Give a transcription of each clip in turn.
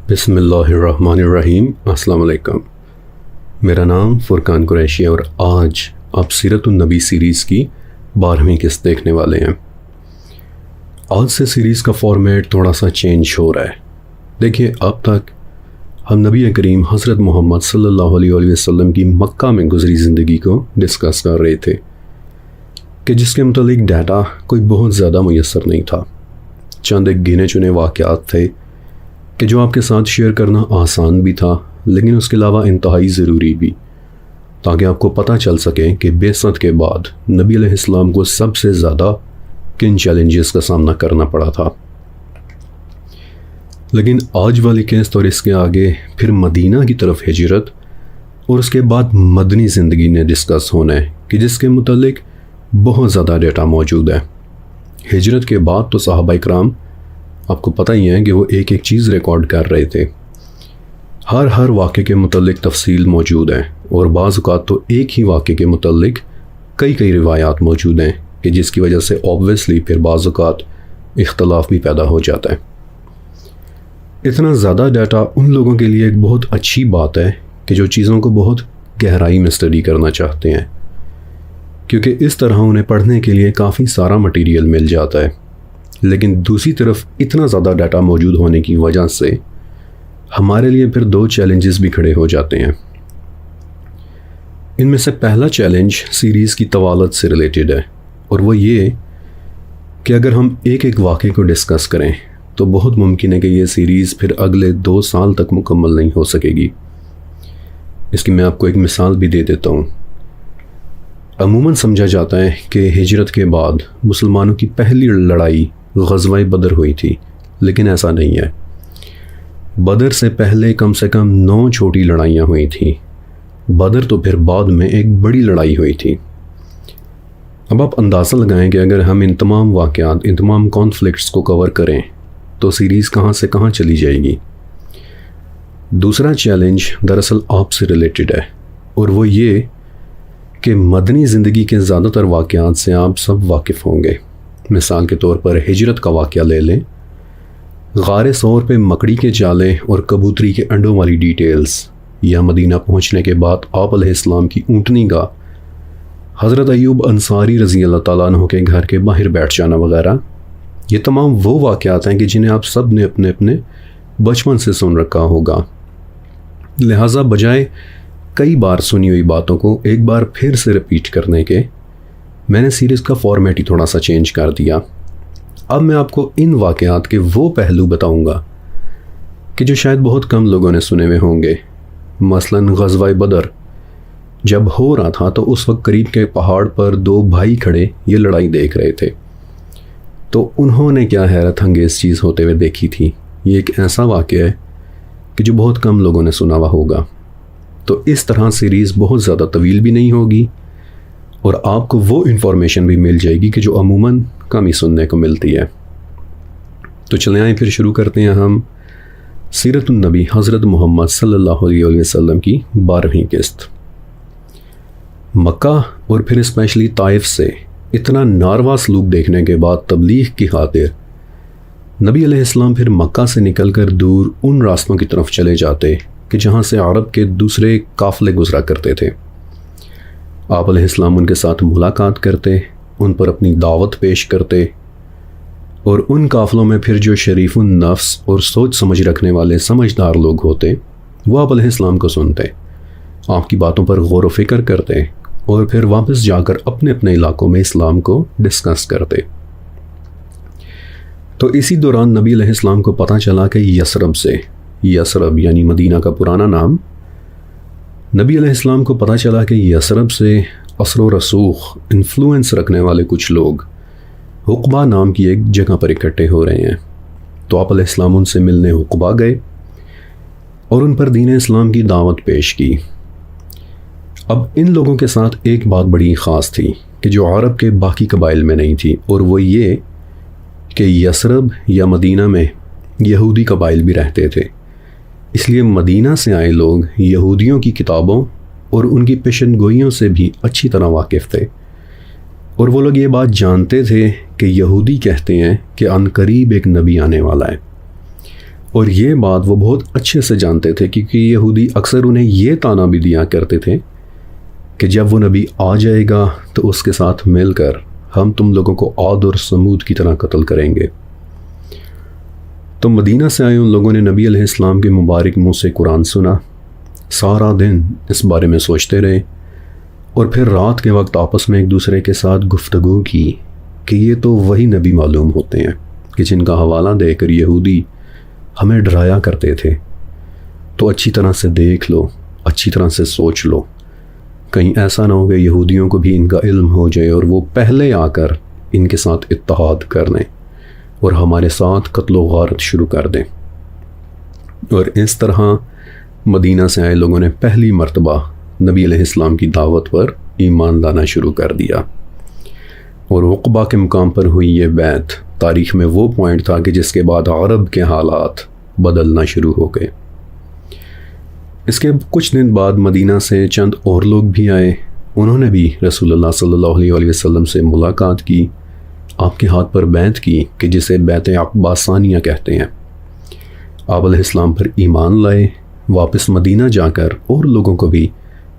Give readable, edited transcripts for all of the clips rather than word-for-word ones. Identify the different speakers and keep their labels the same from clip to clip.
Speaker 1: بسم اللہ الرحمن الرحیم۔ السلام علیکم۔ میرا نام فرقان قریشی ہے اور آج آپ سیرت النبی سیریز کی 12ویں قسط دیکھنے والے ہیں۔ آج سے سیریز کا فارمیٹ تھوڑا سا چینج ہو رہا ہے۔ دیکھیے، اب تک ہم نبی کریم حضرت محمد صلی اللہ علیہ وسلم کی مکہ میں گزری زندگی کو ڈسکس کر رہے تھے کہ جس کے متعلق ڈیٹا کوئی بہت زیادہ میسر نہیں تھا۔ چند ایک گنے چنے واقعات تھے کہ جو آپ کے ساتھ شیئر کرنا آسان بھی تھا، لیکن اس کے علاوہ انتہائی ضروری بھی، تاکہ آپ کو پتہ چل سکے کہ بعثت کے بعد نبی علیہ السلام کو سب سے زیادہ کن چیلنجز کا سامنا کرنا پڑا تھا۔ لیکن آج والی قسط اور اس کے آگے پھر مدینہ کی طرف ہجرت اور اس کے بعد مدنی زندگی نے ڈسکس ہونا ہے کہ جس کے متعلق بہت زیادہ ڈیٹا موجود ہے۔ ہجرت کے بعد تو صحابہ اکرام آپ کو پتہ ہی ہے کہ وہ ایک ایک چیز ریکارڈ کر رہے تھے۔ ہر واقعے کے متعلق تفصیل موجود ہے اور بعض اوقات تو ایک ہی واقعے کے متعلق کئی روایات موجود ہیں کہ جس کی وجہ سے اوبویسلی پھر بعض اوقات اختلاف بھی پیدا ہو جاتا ہے۔ اتنا زیادہ ڈیٹا ان لوگوں کے لیے ایک بہت اچھی بات ہے کہ جو چیزوں کو بہت گہرائی میں اسٹڈی کرنا چاہتے ہیں، کیونکہ اس طرح انہیں پڑھنے کے لیے کافی سارا مٹیریل مل جاتا ہے۔ لیکن دوسری طرف اتنا زیادہ ڈیٹا موجود ہونے کی وجہ سے ہمارے لیے پھر دو چیلنجز بھی کھڑے ہو جاتے ہیں۔ ان میں سے پہلا چیلنج سیریز کی طوالت سے ریلیٹڈ ہے، اور وہ یہ کہ اگر ہم ایک ایک واقعے کو ڈسکس کریں تو بہت ممکن ہے کہ یہ سیریز پھر اگلے 2 سال تک مکمل نہیں ہو سکے گی۔ اس کی میں آپ کو ایک مثال بھی دے دیتا ہوں۔ عموماً سمجھا جاتا ہے کہ ہجرت کے بعد مسلمانوں کی پہلی لڑائی غزوہ بدر ہوئی تھی، لیکن ایسا نہیں ہے۔ بدر سے پہلے کم سے کم 9 چھوٹی لڑائیاں ہوئی تھیں۔ بدر تو پھر بعد میں ایک بڑی لڑائی ہوئی تھی۔ اب آپ اندازہ لگائیں کہ اگر ہم ان تمام واقعات، ان تمام کانفلکٹس کو کور کریں تو سیریز کہاں سے کہاں چلی جائے گی۔ دوسرا چیلنج دراصل آپ سے ریلیٹڈ ہے، اور وہ یہ کہ مدنی زندگی کے زیادہ تر واقعات سے آپ سب واقف ہوں گے۔ مثال کے طور پر ہجرت کا واقعہ لے لیں۔ غار ثور پہ مکڑی کے جالے اور کبوتری کے انڈوں والی ڈیٹیلز، یا مدینہ پہنچنے کے بعد آپ علیہ السلام کی اونٹنی کا حضرت ایوب انصاری رضی اللہ تعالیٰ عنہ کے گھر کے باہر بیٹھ جانا وغیرہ، یہ تمام وہ واقعات ہیں کہ جنہیں آپ سب نے اپنے اپنے بچپن سے سن رکھا ہوگا۔ لہٰذا بجائے کئی بار سنی ہوئی باتوں کو ایک بار پھر سے رپیٹ کرنے کے، میں نے سیریز کا فارمیٹ ہی تھوڑا سا چینج کر دیا۔ اب میں آپ کو ان واقعات کے وہ پہلو بتاؤں گا کہ جو شاید بہت کم لوگوں نے سنے ہوئے ہوں گے۔ مثلاً غزوہ بدر جب ہو رہا تھا تو اس وقت قریب کے پہاڑ پر 2 بھائی کھڑے یہ لڑائی دیکھ رہے تھے، تو انہوں نے کیا حیرت انگیز چیز ہوتے ہوئے دیکھی تھی۔ یہ ایک ایسا واقعہ ہے کہ جو بہت کم لوگوں نے سنا ہوا ہوگا۔ تو اس طرح سیریز بہت زیادہ طویل بھی نہیں ہوگی، اور آپ کو وہ انفارمیشن بھی مل جائے گی کہ جو عموماً کم ہی سننے کو ملتی ہے۔ تو چلیں آئیں پھر شروع کرتے ہیں ہم سیرت النبی حضرت محمد صلی اللہ علیہ وسلم کی 12ویں قسط۔ مکہ اور پھر اسپیشلی طائف سے اتنا ناروا سلوک دیکھنے کے بعد تبلیغ کی خاطر نبی علیہ السلام پھر مکہ سے نکل کر دور ان راستوں کی طرف چلے جاتے کہ جہاں سے عرب کے دوسرے قافلے گزرا کرتے تھے۔ آپ علیہ السلام ان کے ساتھ ملاقات کرتے، ان پر اپنی دعوت پیش کرتے، اور ان قافلوں میں پھر جو شریف النفس اور سوچ سمجھ رکھنے والے سمجھدار لوگ ہوتے وہ آپ علیہ السلام کو سنتے، آپ کی باتوں پر غور و فکر کرتے، اور پھر واپس جا کر اپنے اپنے علاقوں میں اسلام کو ڈسکس کرتے۔ تو اسی دوران نبی علیہ السلام کو پتہ چلا کہ یثرب یعنی مدینہ کا پرانا نام، نبی علیہ السلام کو پتہ چلا کہ یثرب سے اثر و رسوخ، انفلوئنس رکھنے والے کچھ لوگ حقبہ نام کی ایک جگہ پر اکٹھے ہو رہے ہیں۔ تو آپ علیہ السلام ان سے ملنے حقبہ گئے اور ان پر دین اسلام کی دعوت پیش کی۔ اب ان لوگوں کے ساتھ ایک بات بڑی خاص تھی کہ جو عرب کے باقی قبائل میں نہیں تھی، اور وہ یہ کہ یثرب یا مدینہ میں یہودی قبائل بھی رہتے تھے۔ اس لیے مدینہ سے آئے لوگ یہودیوں کی کتابوں اور ان کی پیشن گوئیوں سے بھی اچھی طرح واقف تھے، اور وہ لوگ یہ بات جانتے تھے کہ یہودی کہتے ہیں کہ عنقریب ایک نبی آنے والا ہے، اور یہ بات وہ بہت اچھے سے جانتے تھے، کیونکہ یہودی اکثر انہیں یہ طعنہ بھی دیا کرتے تھے کہ جب وہ نبی آ جائے گا تو اس کے ساتھ مل کر ہم تم لوگوں کو عاد اور سمود کی طرح قتل کریں گے۔ تو مدینہ سے آئے ان لوگوں نے نبی علیہ السلام کے مبارک منہ سے قرآن سنا، سارا دن اس بارے میں سوچتے رہے، اور پھر رات کے وقت آپس میں ایک دوسرے کے ساتھ گفتگو کی کہ یہ تو وہی نبی معلوم ہوتے ہیں کہ جن کا حوالہ دے کر یہودی ہمیں ڈرایا کرتے تھے۔ تو اچھی طرح سے دیکھ لو، اچھی طرح سے سوچ لو، کہیں ایسا نہ ہو کہ یہودیوں کو بھی ان کا علم ہو جائے اور وہ پہلے آ کر ان کے ساتھ اتحاد کر لیں اور ہمارے ساتھ قتل و غارت شروع کر دیں۔ اور اس طرح مدینہ سے آئے لوگوں نے پہلی مرتبہ نبی علیہ السلام کی دعوت پر ایمان لانا شروع کر دیا، اور عقبہ کے مقام پر ہوئی یہ بیعت تاریخ میں وہ پوائنٹ تھا کہ جس کے بعد عرب کے حالات بدلنا شروع ہو گئے۔ اس کے کچھ دن بعد مدینہ سے چند اور لوگ بھی آئے، انہوں نے بھی رسول اللہ صلی اللہ علیہ وسلم سے ملاقات کی، آپ کے ہاتھ پر بیعت کی کہ جسے بیعت عقبہ ثانیہ کہتے ہیں۔ آپ علیہ السلام پر ایمان لائے، واپس مدینہ جا کر اور لوگوں کو بھی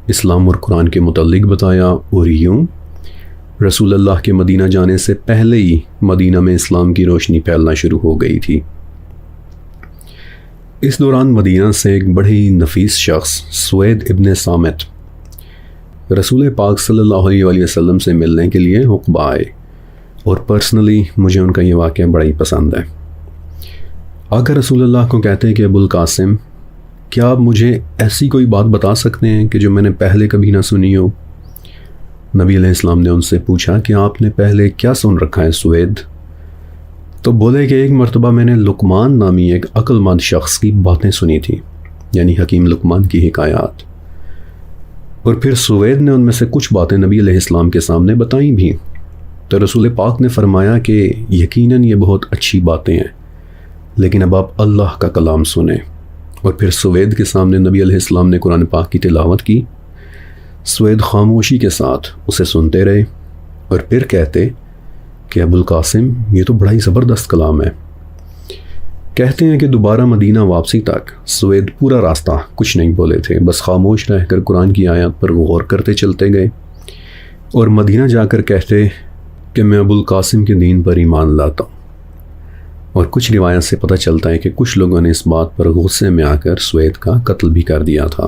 Speaker 1: اسلام اور قرآن کے متعلق بتایا، اور یوں رسول اللہ کے مدینہ جانے سے پہلے ہی مدینہ میں اسلام کی روشنی پھیلنا شروع ہو گئی تھی۔ اس دوران مدینہ سے ایک بڑے ہی نفیس شخص سوید ابن صامت رسول پاک صلی اللہ علیہ وسلم سے ملنے کے لیے عقبہ آئے، اور پرسنلی مجھے ان کا یہ واقعہ بڑا ہی پسند ہے۔ اگر رسول اللہ کو کہتے ہیں کہ ابو القاسم، کیا آپ مجھے ایسی کوئی بات بتا سکتے ہیں کہ جو میں نے پہلے کبھی نہ سنی ہو؟ نبی علیہ السلام نے ان سے پوچھا کہ آپ نے پہلے کیا سن رکھا ہے سوید؟ تو بولے کہ ایک مرتبہ میں نے لقمان نامی ایک عقل مند شخص کی باتیں سنی تھی، یعنی حکیم لقمان کی حکایات، اور پھر سوید نے ان میں سے کچھ باتیں نبی علیہ السلام کے سامنے بتائیں بھی۔ تو رسول پاک نے فرمایا کہ یقیناً یہ بہت اچھی باتیں ہیں، لیکن اب آپ اللہ کا کلام سنیں۔ اور پھر سوید کے سامنے نبی علیہ السلام نے قرآن پاک کی تلاوت کی۔ سوید خاموشی کے ساتھ اسے سنتے رہے، اور پھر کہتے کہ ابو القاسم، یہ تو بڑا ہی زبردست کلام ہے۔ کہتے ہیں کہ دوبارہ مدینہ واپسی تک سوید پورا راستہ کچھ نہیں بولے تھے، بس خاموش رہ کر قرآن کی آیات پر غور کرتے چلتے گئے، اور مدینہ جا کر کہتے کہ میں ابو القاسم کے دین پر ایمان لاتا ہوں۔ اور کچھ روایت سے پتہ چلتا ہے کہ کچھ لوگوں نے اس بات پر غصے میں آ کر سوید کا قتل بھی کر دیا تھا۔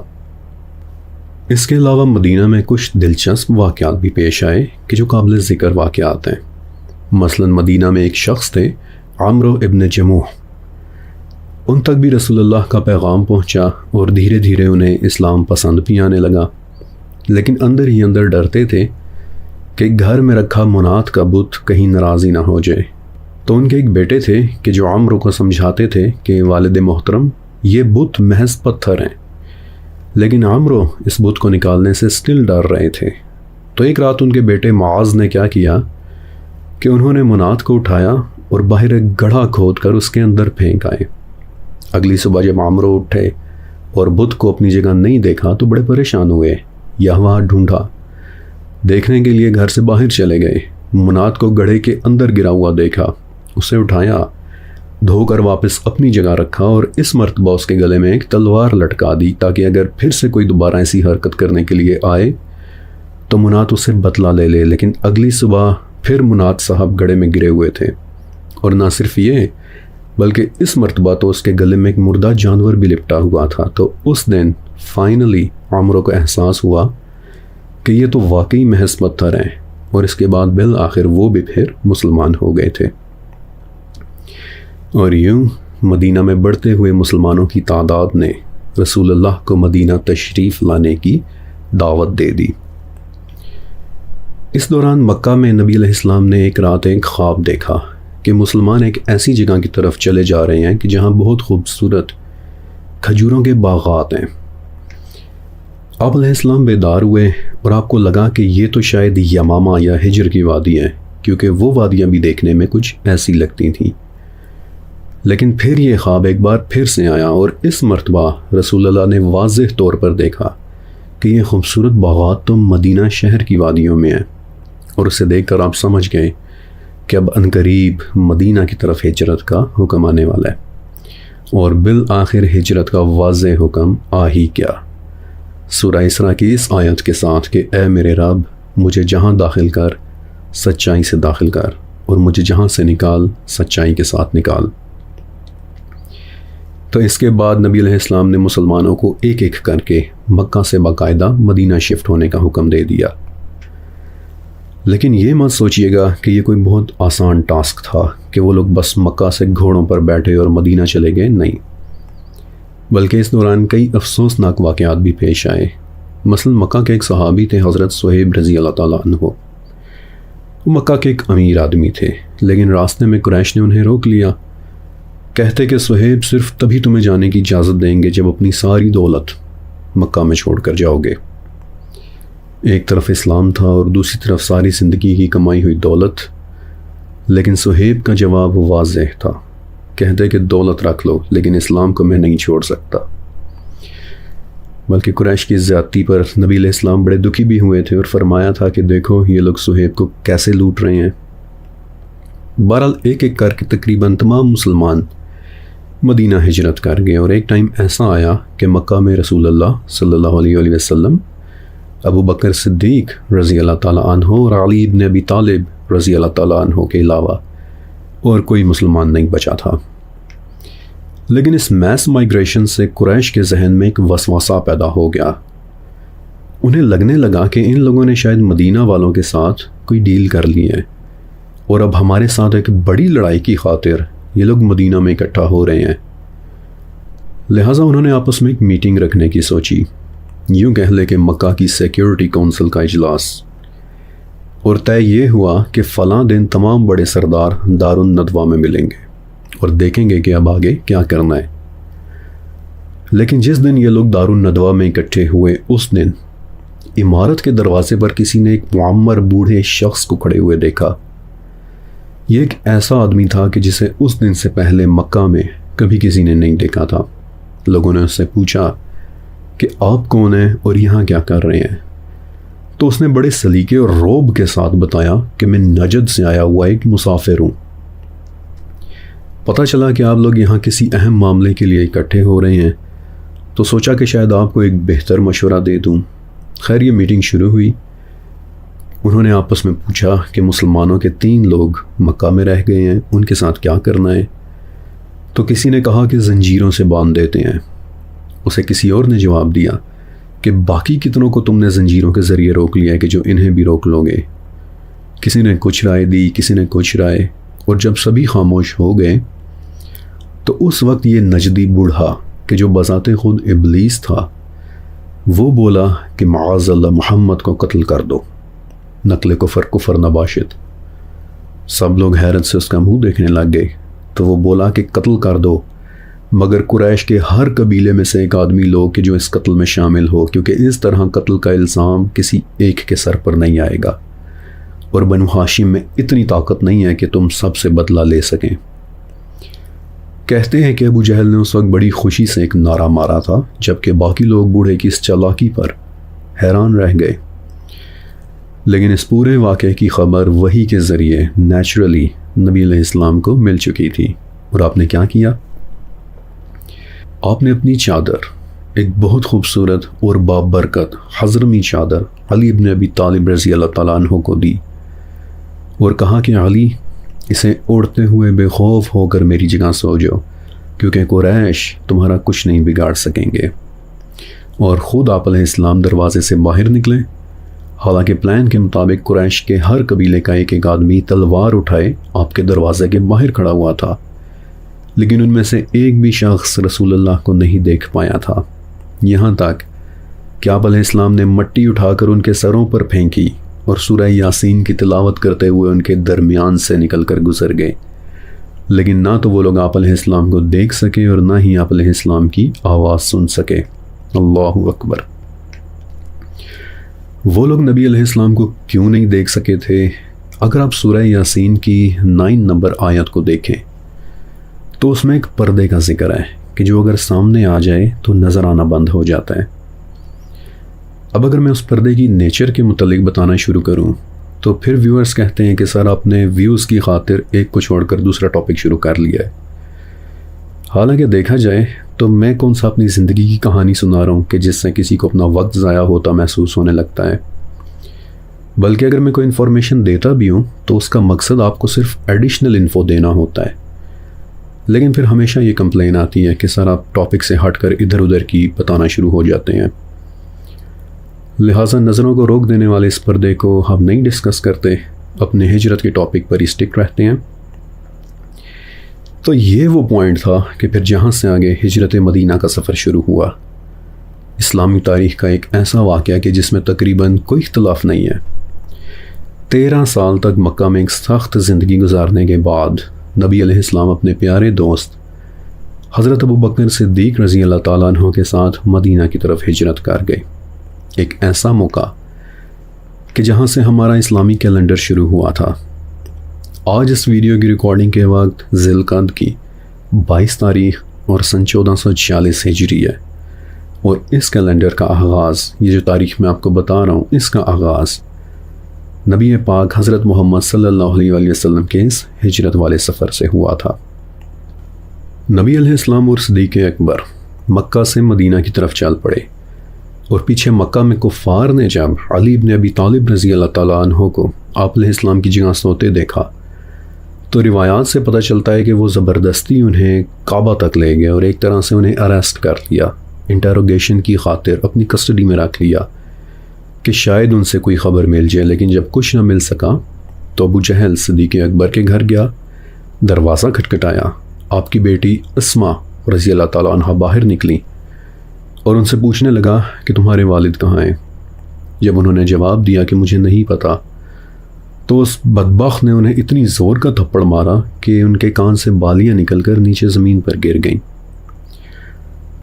Speaker 1: اس کے علاوہ مدینہ میں کچھ دلچسپ واقعات بھی پیش آئے کہ جو قابل ذکر واقعات ہیں۔ مثلا مدینہ میں ایک شخص تھے عمرو ابن جموح، ان تک بھی رسول اللہ کا پیغام پہنچا، اور دھیرے دھیرے انہیں اسلام پسند بھی آنے لگا، لیکن اندر ہی اندر ڈرتے تھے کہ گھر میں رکھا منات کا بت کہیں ناراضی نہ ہو جائے۔ تو ان کے ایک بیٹے تھے کہ جو عمرو کو سمجھاتے تھے کہ والد محترم، یہ بت محض پتھر ہیں، لیکن عمرو اس بت کو نکالنے سے سٹل ڈر رہے تھے۔ تو ایک رات ان کے بیٹے معاذ نے کیا کیا کہ انہوں نے منات کو اٹھایا اور باہر ایک گڑھا کھود کر اس کے اندر پھینک آئے۔ اگلی صبح جب عمرو اٹھے اور بت کو اپنی جگہ نہیں دیکھا تو بڑے پریشان ہوئے، یہ وہاں ڈھونڈا، دیکھنے کے لیے گھر سے باہر چلے گئے، منات کو گڑھے کے اندر گرا ہوا دیکھا، اسے اٹھایا، دھو کر واپس اپنی جگہ رکھا، اور اس مرتبہ اس کے گلے میں ایک تلوار لٹکا دی تاکہ اگر پھر سے کوئی دوبارہ ایسی حرکت کرنے کے لیے آئے تو منات اسے بدلہ لے لے۔ لیکن اگلی صبح پھر منات صاحب گڑھے میں گرے ہوئے تھے، اور نہ صرف یہ بلکہ اس مرتبہ تو اس کے گلے میں ایک مردہ جانور بھی لپٹا ہوا تھا۔ تو اس دن فائنلی عمرو کو احساس ہوا کہ یہ تو واقعی محض پتھر ہیں، اور اس کے بعد بالآخر وہ بھی پھر مسلمان ہو گئے تھے۔ اور یوں مدینہ میں بڑھتے ہوئے مسلمانوں کی تعداد نے رسول اللہ کو مدینہ تشریف لانے کی دعوت دے دی۔ اس دوران مکہ میں نبی علیہ السلام نے ایک رات ایک خواب دیکھا کہ مسلمان ایک ایسی جگہ کی طرف چلے جا رہے ہیں کہ جہاں بہت خوبصورت کھجوروں کے باغات ہیں۔ آپ علیہ السلام بیدار ہوئے اور آپ کو لگا کہ یہ تو شاید یمامہ یا ہجر کی وادی ہے، کیونکہ وہ وادیاں بھی دیکھنے میں کچھ ایسی لگتی تھیں۔ لیکن پھر یہ خواب ایک بار پھر سے آیا، اور اس مرتبہ رسول اللہ نے واضح طور پر دیکھا کہ یہ خوبصورت باغات تو مدینہ شہر کی وادیوں میں ہیں، اور اسے دیکھ کر آپ سمجھ گئے کہ اب عنقریب مدینہ کی طرف ہجرت کا حکم آنے والا ہے۔ اور بالآخر ہجرت کا واضح حکم آ ہی کیا۔ سورہ اسراء کی اس آیت کے ساتھ کہ اے میرے رب مجھے جہاں داخل کر سچائی سے داخل کر اور مجھے جہاں سے نکال سچائی کے ساتھ نکال۔ تو اس کے بعد نبی علیہ السلام نے مسلمانوں کو ایک ایک کر کے مکہ سے باقاعدہ مدینہ شفٹ ہونے کا حکم دے دیا۔ لیکن یہ مت سوچئے گا کہ یہ کوئی بہت آسان ٹاسک تھا کہ وہ لوگ بس مکہ سے گھوڑوں پر بیٹھے اور مدینہ چلے گئے، نہیں، بلکہ اس دوران کئی افسوسناک واقعات بھی پیش آئے۔ مثلا مکہ کے ایک صحابی تھے حضرت صہیب رضی اللہ تعالیٰ عنہ۔ وہ مکہ کے ایک امیر آدمی تھے، لیکن راستے میں قریش نے انہیں روک لیا، کہتے کہ صہیب صرف تبھی تمہیں جانے کی اجازت دیں گے جب اپنی ساری دولت مکہ میں چھوڑ کر جاؤ گے۔ ایک طرف اسلام تھا اور دوسری طرف ساری زندگی کی کمائی ہوئی دولت، لیکن صہیب کا جواب واضح تھا، کہتے کہ دولت رکھ لو لیکن اسلام کو میں نہیں چھوڑ سکتا۔ بلکہ قریش کی زیادتی پر نبی علیہ السلام بڑے دکھی بھی ہوئے تھے اور فرمایا تھا کہ دیکھو یہ لوگ صہیب کو کیسے لوٹ رہے ہیں۔ بہرحال ایک ایک کر کے تقریباً تمام مسلمان مدینہ ہجرت کر گئے، اور ایک ٹائم ایسا آیا کہ مکہ میں رسول اللہ صلی اللہ علیہ وآلہ وسلم، ابو بکر صدیق رضی اللہ تعالیٰ عنہ اور علی ابن ابی طالب رضی اللہ تعالیٰ عنہ کے علاوہ اور کوئی مسلمان نہیں بچا تھا۔ لیکن اس میس مائیگریشن سے قریش کے ذہن میں ایک وسوسہ پیدا ہو گیا۔ انہیں لگنے لگا کہ ان لوگوں نے شاید مدینہ والوں کے ساتھ کوئی ڈیل کر لی ہے، اور اب ہمارے ساتھ ایک بڑی لڑائی کی خاطر یہ لوگ مدینہ میں اکٹھا ہو رہے ہیں۔ لہٰذا انہوں نے آپس میں ایک میٹنگ رکھنے کی سوچی، یوں کہہ لے کہ مکہ کی سیکیورٹی کونسل کا اجلاس، اور طے یہ ہوا کہ فلاں دن تمام بڑے سردار دار الندوہ میں ملیں گے اور دیکھیں گے کہ اب آگے کیا کرنا ہے۔ لیکن جس دن یہ لوگ دار الندوہ میں اکٹھے ہوئے، اس دن عمارت کے دروازے پر کسی نے ایک معمر بوڑھے شخص کو کھڑے ہوئے دیکھا۔ یہ ایک ایسا آدمی تھا کہ جسے اس دن سے پہلے مکہ میں کبھی کسی نے نہیں دیکھا تھا۔ لوگوں نے اس سے پوچھا کہ آپ کون ہیں اور یہاں کیا کر رہے ہیں؟ تو اس نے بڑے سلیقے اور رعب کے ساتھ بتایا کہ میں نجد سے آیا ہوا ایک مسافر ہوں۔ پتہ چلا کہ آپ لوگ یہاں کسی اہم معاملے کے لیے اکٹھے ہو رہے ہیں، تو سوچا کہ شاید آپ کو ایک بہتر مشورہ دے دوں۔ خیر یہ میٹنگ شروع ہوئی۔ انہوں نے آپس میں پوچھا کہ مسلمانوں کے 3 لوگ مکہ میں رہ گئے ہیں، ان کے ساتھ کیا کرنا ہے؟ تو کسی نے کہا کہ زنجیروں سے باندھ دیتے ہیں۔ اسے کسی اور نے جواب دیا کہ باقی کتنوں کو تم نے زنجیروں کے ذریعے روک لیا ہے کہ جو انہیں بھی روک لو گے؟ کسی نے کچھ رائے دی، کسی نے کچھ رائے، اور جب سبھی خاموش ہو گئے تو اس وقت یہ نجدی بوڑھا کہ جو بذات خود ابلیس تھا، وہ بولا کہ معاذ اللہ محمد کو قتل کر دو، نقل کفر کفر نباشد۔ سب لوگ حیرت سے اس کا منہ دیکھنے لگ گئے۔ تو وہ بولا کہ قتل کر دو، مگر قریش کے ہر قبیلے میں سے ایک آدمی لو کہ جو اس قتل میں شامل ہو، کیونکہ اس طرح قتل کا الزام کسی ایک کے سر پر نہیں آئے گا، اور بنو ہاشم میں اتنی طاقت نہیں ہے کہ تم سب سے بدلہ لے سکیں۔ کہتے ہیں کہ ابو جہل نے اس وقت بڑی خوشی سے ایک نعرہ مارا تھا، جبکہ باقی لوگ بوڑھے کی اس چالاکی پر حیران رہ گئے۔ لیکن اس پورے واقعے کی خبر وحی کے ذریعے نیچرلی نبی علیہ السلام کو مل چکی تھی، اور آپ نے کیا کیا؟ آپ نے اپنی چادر، ایک بہت خوبصورت اور بابرکت حضرمی چادر، علی ابن ابی طالب رضی اللہ تعالیٰ عنہ کو دی، اور کہا کہ علی اسے اوڑھتے ہوئے بے خوف ہو کر میری جگہ سو جاؤ، کیونکہ قریش تمہارا کچھ نہیں بگاڑ سکیں گے۔ اور خود آپ علیہ السلام دروازے سے باہر نکلے۔ حالانکہ پلان کے مطابق قریش کے ہر قبیلے کا ایک ایک آدمی تلوار اٹھائے آپ کے دروازے کے باہر کھڑا ہوا تھا، لیکن ان میں سے ایک بھی شخص رسول اللہ کو نہیں دیکھ پایا تھا، یہاں تک کہ آپ علیہ السلام نے مٹی اٹھا کر ان کے سروں پر پھینکی اور سورہ یاسین کی تلاوت کرتے ہوئے ان کے درمیان سے نکل کر گزر گئے، لیکن نہ تو وہ لوگ آپ علیہ السلام کو دیکھ سکے اور نہ ہی آپ علیہ السلام کی آواز سن سکے۔ اللہ اکبر۔ وہ لوگ نبی علیہ السلام کو کیوں نہیں دیکھ سکے تھے؟ اگر آپ سورہ یاسین کی 9 نمبر آیت کو دیکھیں تو اس میں ایک پردے کا ذکر ہے کہ جو اگر سامنے آ جائے تو نظر آنا بند ہو جاتا ہے۔ اب اگر میں اس پردے کی نیچر کے متعلق بتانا شروع کروں تو پھر ویورز کہتے ہیں کہ سر آپ نے ویوز کی خاطر ایک کو چھوڑ کر دوسرا ٹاپک شروع کر لیا ہے۔ حالانکہ دیکھا جائے تو میں کون سا اپنی زندگی کی کہانی سنا رہا ہوں کہ جس سے کسی کو اپنا وقت ضائع ہوتا محسوس ہونے لگتا ہے، بلکہ اگر میں کوئی انفارمیشن دیتا بھی ہوں تو اس کا مقصد آپ کو صرف ایڈیشنل انفو دینا ہوتا ہے، لیکن پھر ہمیشہ یہ کمپلین آتی ہے کہ سر آپ ٹاپک سے ہٹ کر ادھر ادھر کی بتانا شروع ہو جاتے ہیں۔ لہٰذا نظروں کو روک دینے والے اس پردے کو ہم نہیں ڈسکس کرتے، اپنے ہجرت کے ٹاپک پر ہی اسٹک رہتے ہیں۔ تو یہ وہ پوائنٹ تھا کہ پھر جہاں سے آگے ہجرت مدینہ کا سفر شروع ہوا، اسلامی تاریخ کا ایک ایسا واقعہ کہ جس میں تقریباً کوئی اختلاف نہیں ہے۔ 13 سال تک مکہ میں ایک سخت زندگی گزارنے کے بعد نبی علیہ السلام اپنے پیارے دوست حضرت ابوبکر صدیق رضی اللہ تعالیٰ عنہ کے ساتھ مدینہ کی طرف ہجرت کر گئے۔ ایک ایسا موقع کہ جہاں سے ہمارا اسلامی کیلنڈر شروع ہوا تھا۔ آج اس ویڈیو کی ریکارڈنگ کے وقت ذی القعدہ کی 22 تاریخ اور سن 1446 ہجری ہے، اور اس کیلنڈر کا آغاز، یہ جو تاریخ میں آپ کو بتا رہا ہوں، اس کا آغاز نبی پاک حضرت محمد صلی اللہ علیہ وسلم کے اس ہجرت والے سفر سے ہوا تھا۔ نبی علیہ السلام اور صدیق اکبر مکہ سے مدینہ کی طرف چل پڑے، اور پیچھے مکہ میں کفار نے جب علی بن ابی طالب رضی اللہ تعالیٰ عنہ کو آپ علیہ السلام کی جگہ سوتے دیکھا تو روایات سے پتہ چلتا ہے کہ وہ زبردستی انہیں کعبہ تک لے گئے اور ایک طرح سے انہیں اریسٹ کر لیا، انٹروگیشن کی خاطر اپنی کسٹڈی میں رکھ لیا کہ شاید ان سے کوئی خبر مل جائے۔ لیکن جب کچھ نہ مل سکا تو ابو جہل صدیق اکبر کے گھر گیا، دروازہ کھٹکھٹایا، آپ کی بیٹی اسما رضی اللہ تعالیٰ عنہ باہر نکلی اور ان سے پوچھنے لگا کہ تمہارے والد کہاں ہیں؟ جب انہوں نے جواب دیا کہ مجھے نہیں پتا تو اس بدبخت نے انہیں اتنی زور کا تھپڑ مارا کہ ان کے کان سے بالیاں نکل کر نیچے زمین پر گر گئیں۔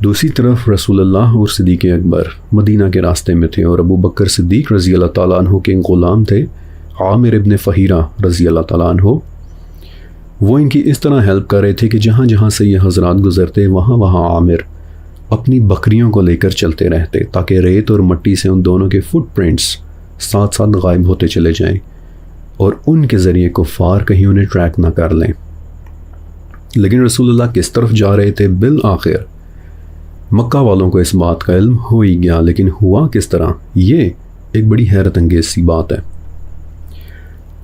Speaker 1: دوسری طرف رسول اللہ اور صدیق اکبر مدینہ کے راستے میں تھے، اور ابو بکر صدیق رضی اللہ تعالیٰ عنہ کے غلام تھے عامر ابن فہیرہ رضی اللہ تعالیٰ عنہ۔ وہ ان کی اس طرح ہیلپ کر رہے تھے کہ جہاں جہاں سے یہ حضرات گزرتے وہاں وہاں عامر اپنی بکریوں کو لے کر چلتے رہتے تاکہ ریت اور مٹی سے ان دونوں کے فٹ پرنٹس ساتھ ساتھ غائب ہوتے چلے جائیں اور ان کے ذریعے کفار کہیں انہیں ٹریک نہ کر لیں۔ لیکن رسول اللہ کس طرف جا رہے تھے بالآخر مکہ والوں کو اس بات کا علم ہو ہی گیا، لیکن ہوا کس طرح، یہ ایک بڑی حیرت انگیز سی بات ہے۔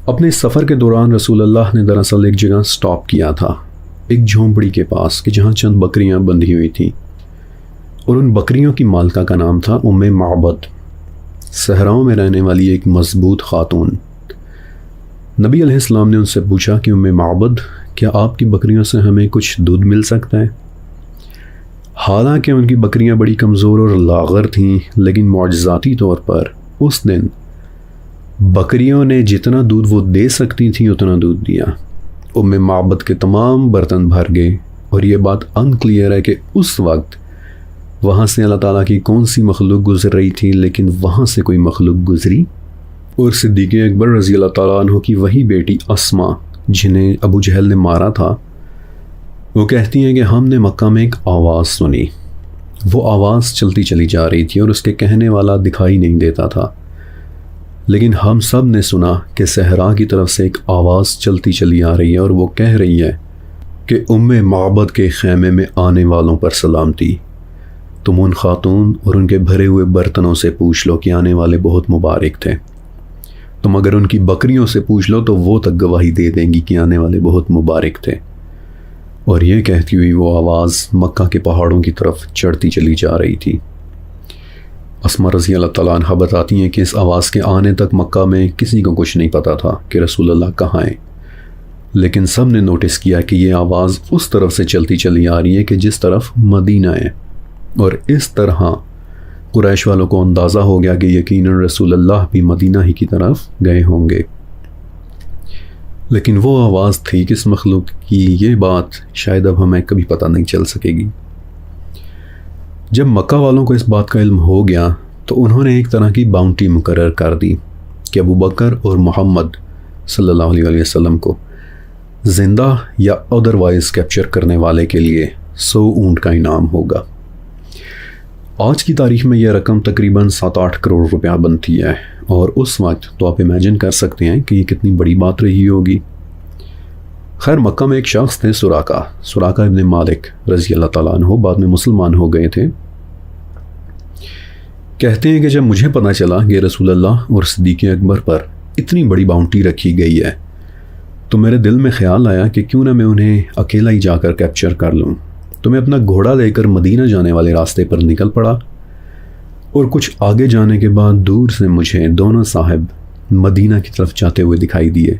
Speaker 1: اپنے سفر کے دوران رسول اللہ نے دراصل ایک جگہ سٹاپ کیا تھا، ایک جھونپڑی کے پاس کہ جہاں چند بکریاں بندھی ہوئی تھیں، اور ان بکریوں کی مالکہ کا نام تھا ام معبد، صحراؤں میں رہنے والی ایک مضبوط خاتون۔ نبی علیہ السلام نے ان سے پوچھا کہ ام معبد، کیا آپ کی بکریوں سے ہمیں کچھ دودھ مل سکتا ہے؟ حالانکہ ان کی بکریاں بڑی کمزور اور لاغر تھیں، لیکن معجزاتی طور پر اس دن بکریوں نے جتنا دودھ وہ دے سکتی تھیں اتنا دودھ دیا۔ ام معبد کے تمام برتن بھر گئے، اور یہ بات انکلیئر ہے کہ اس وقت وہاں سے اللہ تعالیٰ کی کون سی مخلوق گزر رہی تھی، لیکن وہاں سے کوئی مخلوق گزری، اور صدیق اکبر رضی اللہ تعالیٰ عنہ کی وہی بیٹی اسما جنہیں ابو جہل نے مارا تھا، وہ کہتی ہیں کہ ہم نے مکہ میں ایک آواز سنی۔ وہ آواز چلتی چلی جا رہی تھی اور اس کے کہنے والا دکھائی نہیں دیتا تھا، لیکن ہم سب نے سنا کہ صحرا کی طرف سے ایک آواز چلتی چلی آ رہی ہے، اور وہ کہہ رہی ہے کہ ام معبد کے خیمے میں آنے والوں پر سلامتی، تم ان خاتون اور ان کے بھرے ہوئے برتنوں سے پوچھ لو کہ آنے والے بہت مبارک تھے، تم اگر ان کی بکریوں سے پوچھ لو تو وہ تک گواہی دے دیں گی کہ آنے والے بہت مبارک تھے۔ اور یہ کہتی ہوئی وہ آواز مکہ کے پہاڑوں کی طرف چڑھتی چلی جا رہی تھی۔ اسما رضی اللہ تعالیٰ عنہ بتاتی ہیں کہ اس آواز کے آنے تک مکہ میں کسی کو کچھ نہیں پتا تھا کہ رسول اللہ کہاں ہیں، لیکن سب نے نوٹس کیا کہ یہ آواز اس طرف سے چلتی چلی آ رہی ہے کہ جس طرف مدینہ ہے، اور اس طرح قریش والوں کو اندازہ ہو گیا کہ یقیناً رسول اللہ بھی مدینہ ہی کی طرف گئے ہوں گے۔ لیکن وہ آواز تھی کس مخلوق کی، یہ بات شاید اب ہمیں کبھی پتہ نہیں چل سکے گی۔ جب مکہ والوں کو اس بات کا علم ہو گیا تو انہوں نے ایک طرح کی باؤنٹی مقرر کر دی کہ ابو بکر اور محمد صلی اللہ علیہ وسلم کو زندہ یا ادروائز کیپچر کرنے والے کے لیے 100 اونٹ کا انعام ہوگا۔ آج کی تاریخ میں یہ رقم تقریباً 7-8 کروڑ روپیہ بنتی ہے، اور اس وقت تو آپ امیجن کر سکتے ہیں کہ یہ کتنی بڑی بات رہی ہوگی۔ خیر مکہ میں ایک شخص تھے سراقہ ابن مالک رضی اللہ تعالیٰ عنہ، بعد میں مسلمان ہو گئے تھے۔ کہتے ہیں کہ جب مجھے پتہ چلا کہ رسول اللہ اور صدیق اکبر پر اتنی بڑی باؤنٹی رکھی گئی ہے تو میرے دل میں خیال آیا کہ کیوں نہ میں انہیں اکیلا ہی جا کر کیپچر کر لوں۔ تو میں اپنا گھوڑا لے کر مدینہ جانے والے راستے پر نکل پڑا، اور کچھ آگے جانے کے بعد دور سے مجھے دونوں صاحب مدینہ کی طرف جاتے ہوئے دکھائی دیے۔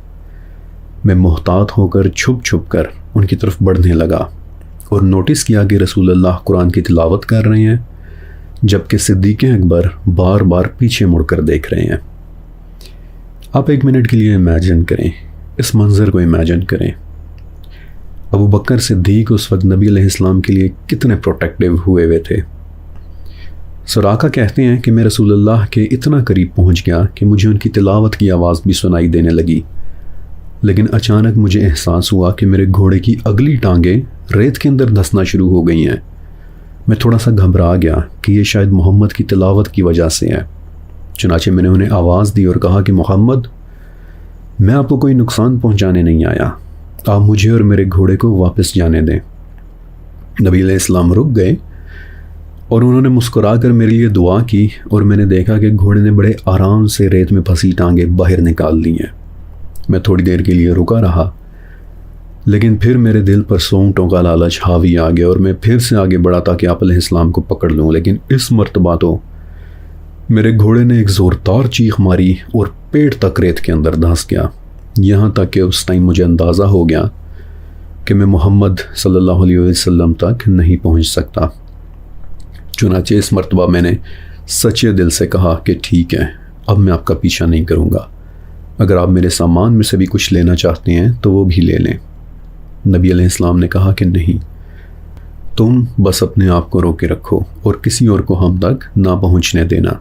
Speaker 1: میں محتاط ہو کر چھپ کر ان کی طرف بڑھنے لگا اور نوٹس کیا کہ رسول اللہ قرآن کی تلاوت کر رہے ہیں، جبکہ صدیق اکبر بار بار پیچھے مڑ کر دیکھ رہے ہیں۔ آپ ایک منٹ کے لیے امیجن کریں، اس منظر کو امیجن کریں۔ ابو بکر صدیق اس وقت نبی علیہ السلام کے لیے کتنے پروٹیکٹیو ہوئے تھے۔ سراقہ کہتے ہیں کہ میں رسول اللہ کے اتنا قریب پہنچ گیا کہ مجھے ان کی تلاوت کی آواز بھی سنائی دینے لگی، لیکن اچانک مجھے احساس ہوا کہ میرے گھوڑے کی اگلی ٹانگیں ریت کے اندر دھسنا شروع ہو گئی ہیں۔ میں تھوڑا سا گھبرا گیا کہ یہ شاید محمد کی تلاوت کی وجہ سے ہے۔ چنانچہ میں نے انہیں آواز دی اور کہا کہ محمد، میں آپ کو کوئی نقصان پہنچانے نہیں آیا، آپ مجھے اور میرے گھوڑے کو واپس جانے دیں۔ نبی علیہ السلام رک گئے اور انہوں نے مسکرا کر میرے لیے دعا کی، اور میں نے دیکھا کہ گھوڑے نے بڑے آرام سے ریت میں پھنسی ٹانگیں باہر نکال لی ہیں۔ میں تھوڑی دیر کے لیے رکا رہا، لیکن پھر میرے دل پر سونگٹوں کا لالچ حاوی آ گیا اور میں پھر سے آگے بڑھا تھا کہ آپ علیہ السلام کو پکڑ لوں، لیکن اس مرتبہ تو میرے گھوڑے نے ایک زوردار چیخ ماری اور پیٹ تک ریت کے اندر دھنس گیا، یہاں تک کہ اس ٹائم مجھے اندازہ ہو گیا کہ میں محمد صلی اللہ علیہ وسلم تک نہیں پہنچ سکتا۔ چنانچہ اس مرتبہ میں نے سچے دل سے کہا کہ ٹھیک ہے، اب میں آپ کا پیچھا نہیں کروں گا، اگر آپ میرے سامان میں سے بھی کچھ لینا چاہتے ہیں تو وہ بھی لے لیں۔ نبی علیہ السلام نے کہا کہ نہیں، تم بس اپنے آپ کو روکے رکھو اور کسی اور کو ہم تک نہ پہنچنے دینا۔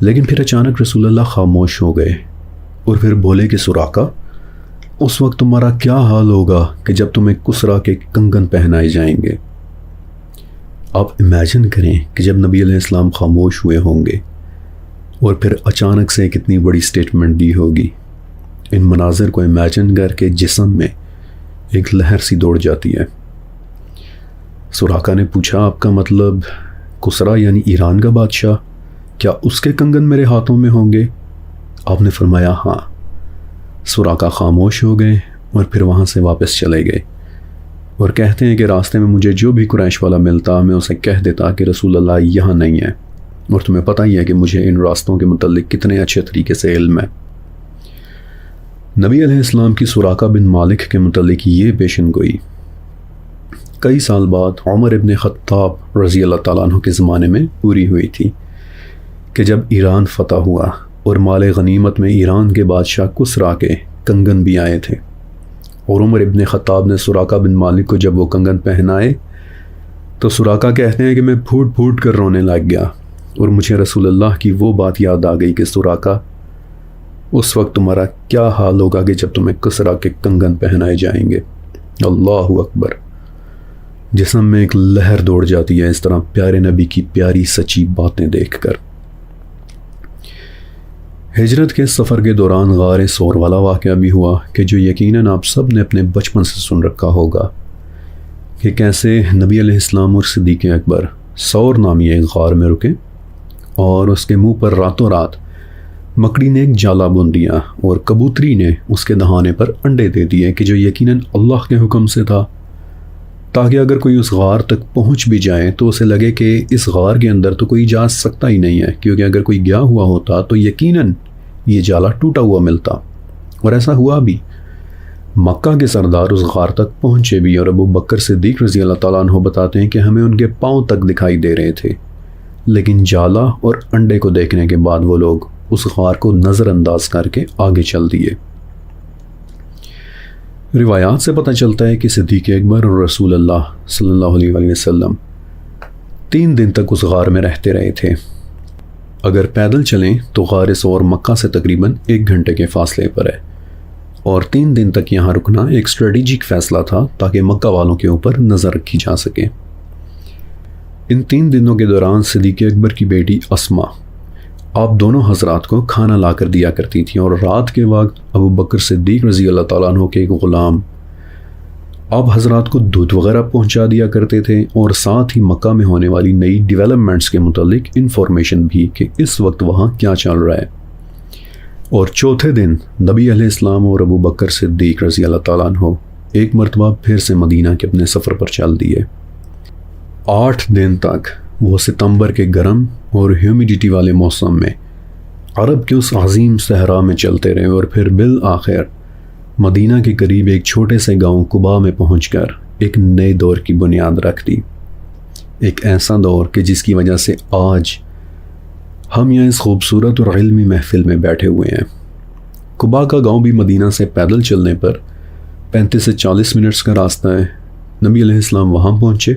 Speaker 1: لیکن پھر اچانک رسول اللہ خاموش ہو گئے اور پھر بولے کہ سراقہ، اس وقت تمہارا کیا حال ہوگا کہ جب تمہیں کسرا کے کنگن پہنائے جائیں گے۔ آپ امیجن کریں کہ جب نبی علیہ السلام خاموش ہوئے ہوں گے اور پھر اچانک سے کتنی بڑی سٹیٹمنٹ دی ہوگی۔ ان مناظر کو امیجن کر کے جسم میں ایک لہر سی دوڑ جاتی ہے۔ سراقہ نے پوچھا، آپ کا مطلب کسرا یعنی ایران کا بادشاہ، کیا اس کے کنگن میرے ہاتھوں میں ہوں گے؟ آپ نے فرمایا ہاں۔ سراقہ خاموش ہو گئے اور پھر وہاں سے واپس چلے گئے، اور کہتے ہیں کہ راستے میں مجھے جو بھی قریش والا ملتا میں اسے کہہ دیتا کہ رسول اللہ یہاں نہیں ہے، اور تمہیں پتہ ہی ہے کہ مجھے ان راستوں کے متعلق کتنے اچھے طریقے سے علم ہے۔ نبی علیہ السلام کی سراقہ بن مالک کے متعلق یہ پیشن گوئی کئی سال بعد عمر ابن خطاب رضی اللہ تعالیٰ عنہ کے زمانے میں پوری ہوئی تھی کہ جب ایران فتح ہوا اور مال غنیمت میں ایران کے بادشاہ کسرا کے کنگن بھی آئے تھے، اور عمر ابن خطاب نے سراقہ بن مالک کو جب وہ کنگن پہنائے تو سراقہ کہتے ہیں کہ میں پھوٹ پھوٹ کر رونے لگ گیا، اور مجھے رسول اللہ کی وہ بات یاد آ گئی کہ سراقہ، اس وقت تمہارا کیا حال ہوگا کہ جب تمہیں کسرا کے کنگن پہنائے جائیں گے۔ اللہ اکبر، جسم میں ایک لہر دوڑ جاتی ہے اس طرح پیارے نبی کی پیاری سچی باتیں دیکھ کر۔ ہجرت کے سفر کے دوران غار ثور والا واقعہ بھی ہوا کہ جو یقیناً آپ سب نے اپنے بچپن سے سن رکھا ہوگا کہ کیسے نبی علیہ السلام اور صدیق اکبر ثور نامی ایک غار میں رکے، اور اس کے منہ پر راتوں رات مکڑی نے ایک جالا بن دیا اور کبوتری نے اس کے دہانے پر انڈے دے دیے کہ جو یقیناً اللہ کے حکم سے تھا، تاکہ اگر کوئی اس غار تک پہنچ بھی جائے تو اسے لگے کہ اس غار کے اندر تو کوئی جا سکتا ہی نہیں ہے، کیونکہ اگر کوئی گیا ہوا ہوتا تو یقیناً یہ جالا ٹوٹا ہوا ملتا، اور ایسا ہوا بھی۔ مکہ کے سردار اس غار تک پہنچے بھی، اور ابو بکر صدیق رضی اللہ تعالیٰ عنہ بتاتے ہیں کہ ہمیں ان کے پاؤں تک دکھائی دے رہے تھے، لیکن جالا اور انڈے کو دیکھنے کے بعد وہ لوگ اس غار کو نظر انداز کر کے آگے چل دیے۔ روایات سے پتہ چلتا ہے کہ صدیق اکبر اور رسول اللہ صلی اللہ علیہ وآلہ وسلم 3 دن تک اس غار میں رہتے رہے تھے۔ اگر پیدل چلیں تو غار ثور مکہ سے تقریباً 1 گھنٹے کے فاصلے پر ہے، اور 3 دن تک یہاں رکنا ایک اسٹریٹجک فیصلہ تھا تاکہ مکہ والوں کے اوپر نظر رکھی جا سکے۔ ان 3 دنوں کے دوران صدیق اکبر کی بیٹی اسما آپ دونوں حضرات کو کھانا لا کر دیا کرتی تھیں، اور رات کے وقت ابو بکر صدیق رضی اللہ تعالیٰ عنہ کے ایک غلام آپ حضرات کو دودھ وغیرہ پہنچا دیا کرتے تھے، اور ساتھ ہی مکہ میں ہونے والی نئی ڈیولپمنٹس کے متعلق انفارمیشن بھی کہ اس وقت وہاں کیا چل رہا ہے۔ اور چوتھے دن نبی علیہ السلام اور ابو بکر صدیق رضی اللہ تعالیٰ عنہ ایک مرتبہ پھر سے مدینہ کے اپنے سفر پر چل دیے۔ 8 دن تک وہ ستمبر کے گرم اور ہیومیڈیٹی والے موسم میں عرب کے اس عظیم صحرا میں چلتے رہے، اور پھر بالآخر مدینہ کے قریب ایک چھوٹے سے گاؤں قباء میں پہنچ کر ایک نئے دور کی بنیاد رکھ دی۔ ایک ایسا دور کہ جس کی وجہ سے آج ہم یہاں اس خوبصورت اور علمی محفل میں بیٹھے ہوئے ہیں۔ قباء کا گاؤں بھی مدینہ سے پیدل چلنے پر 35 سے 40 منٹس کا راستہ ہے۔ نبی علیہ السلام وہاں پہنچے،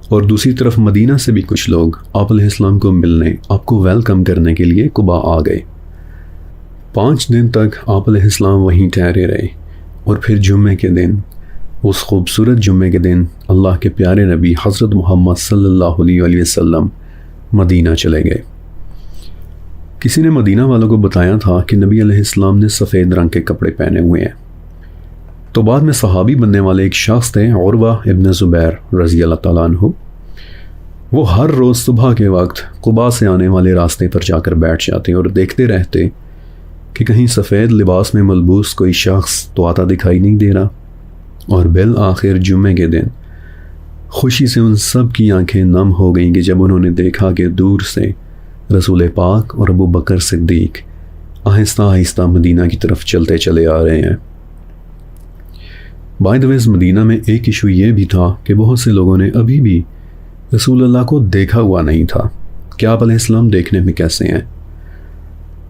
Speaker 1: اور دوسری طرف مدینہ سے بھی کچھ لوگ آپ علیہ السلام کو ملنے، آپ کو ویلکم کرنے کے لیے قباء آ گئے۔ 5 دن تک آپ علیہ السلام وہیں ٹھہرے رہے، اور پھر جمعے کے دن، اس خوبصورت جمعے کے دن، اللہ کے پیارے نبی حضرت محمد صلی اللہ علیہ وسلم مدینہ چلے گئے۔ کسی نے مدینہ والوں کو بتایا تھا کہ نبی علیہ السلام نے سفید رنگ کے کپڑے پہنے ہوئے ہیں۔ تو بعد میں صحابی بننے والے ایک شخص تھے، عروہ ابن زبیر رضی اللہ تعالیٰ عنہ۔ وہ ہر روز صبح کے وقت قباء سے آنے والے راستے پر جا کر بیٹھ جاتے اور دیکھتے رہتے کہ کہیں سفید لباس میں ملبوس کوئی شخص تو آتا دکھائی نہیں دے رہا۔ اور بالآخر جمعے کے دن خوشی سے ان سب کی آنکھیں نم ہو گئیں کہ جب انہوں نے دیکھا کہ دور سے رسول پاک اور ابو بکر صدیق آہستہ آہستہ مدینہ کی طرف چلتے چلے آ رہے ہیں۔ بائی دا وے، مدینہ میں ایک ایشو یہ بھی تھا کہ بہت سے لوگوں نے ابھی بھی رسول اللہ کو دیکھا ہوا نہیں تھا کہ آپ علیہ السلام دیکھنے میں کیسے ہیں۔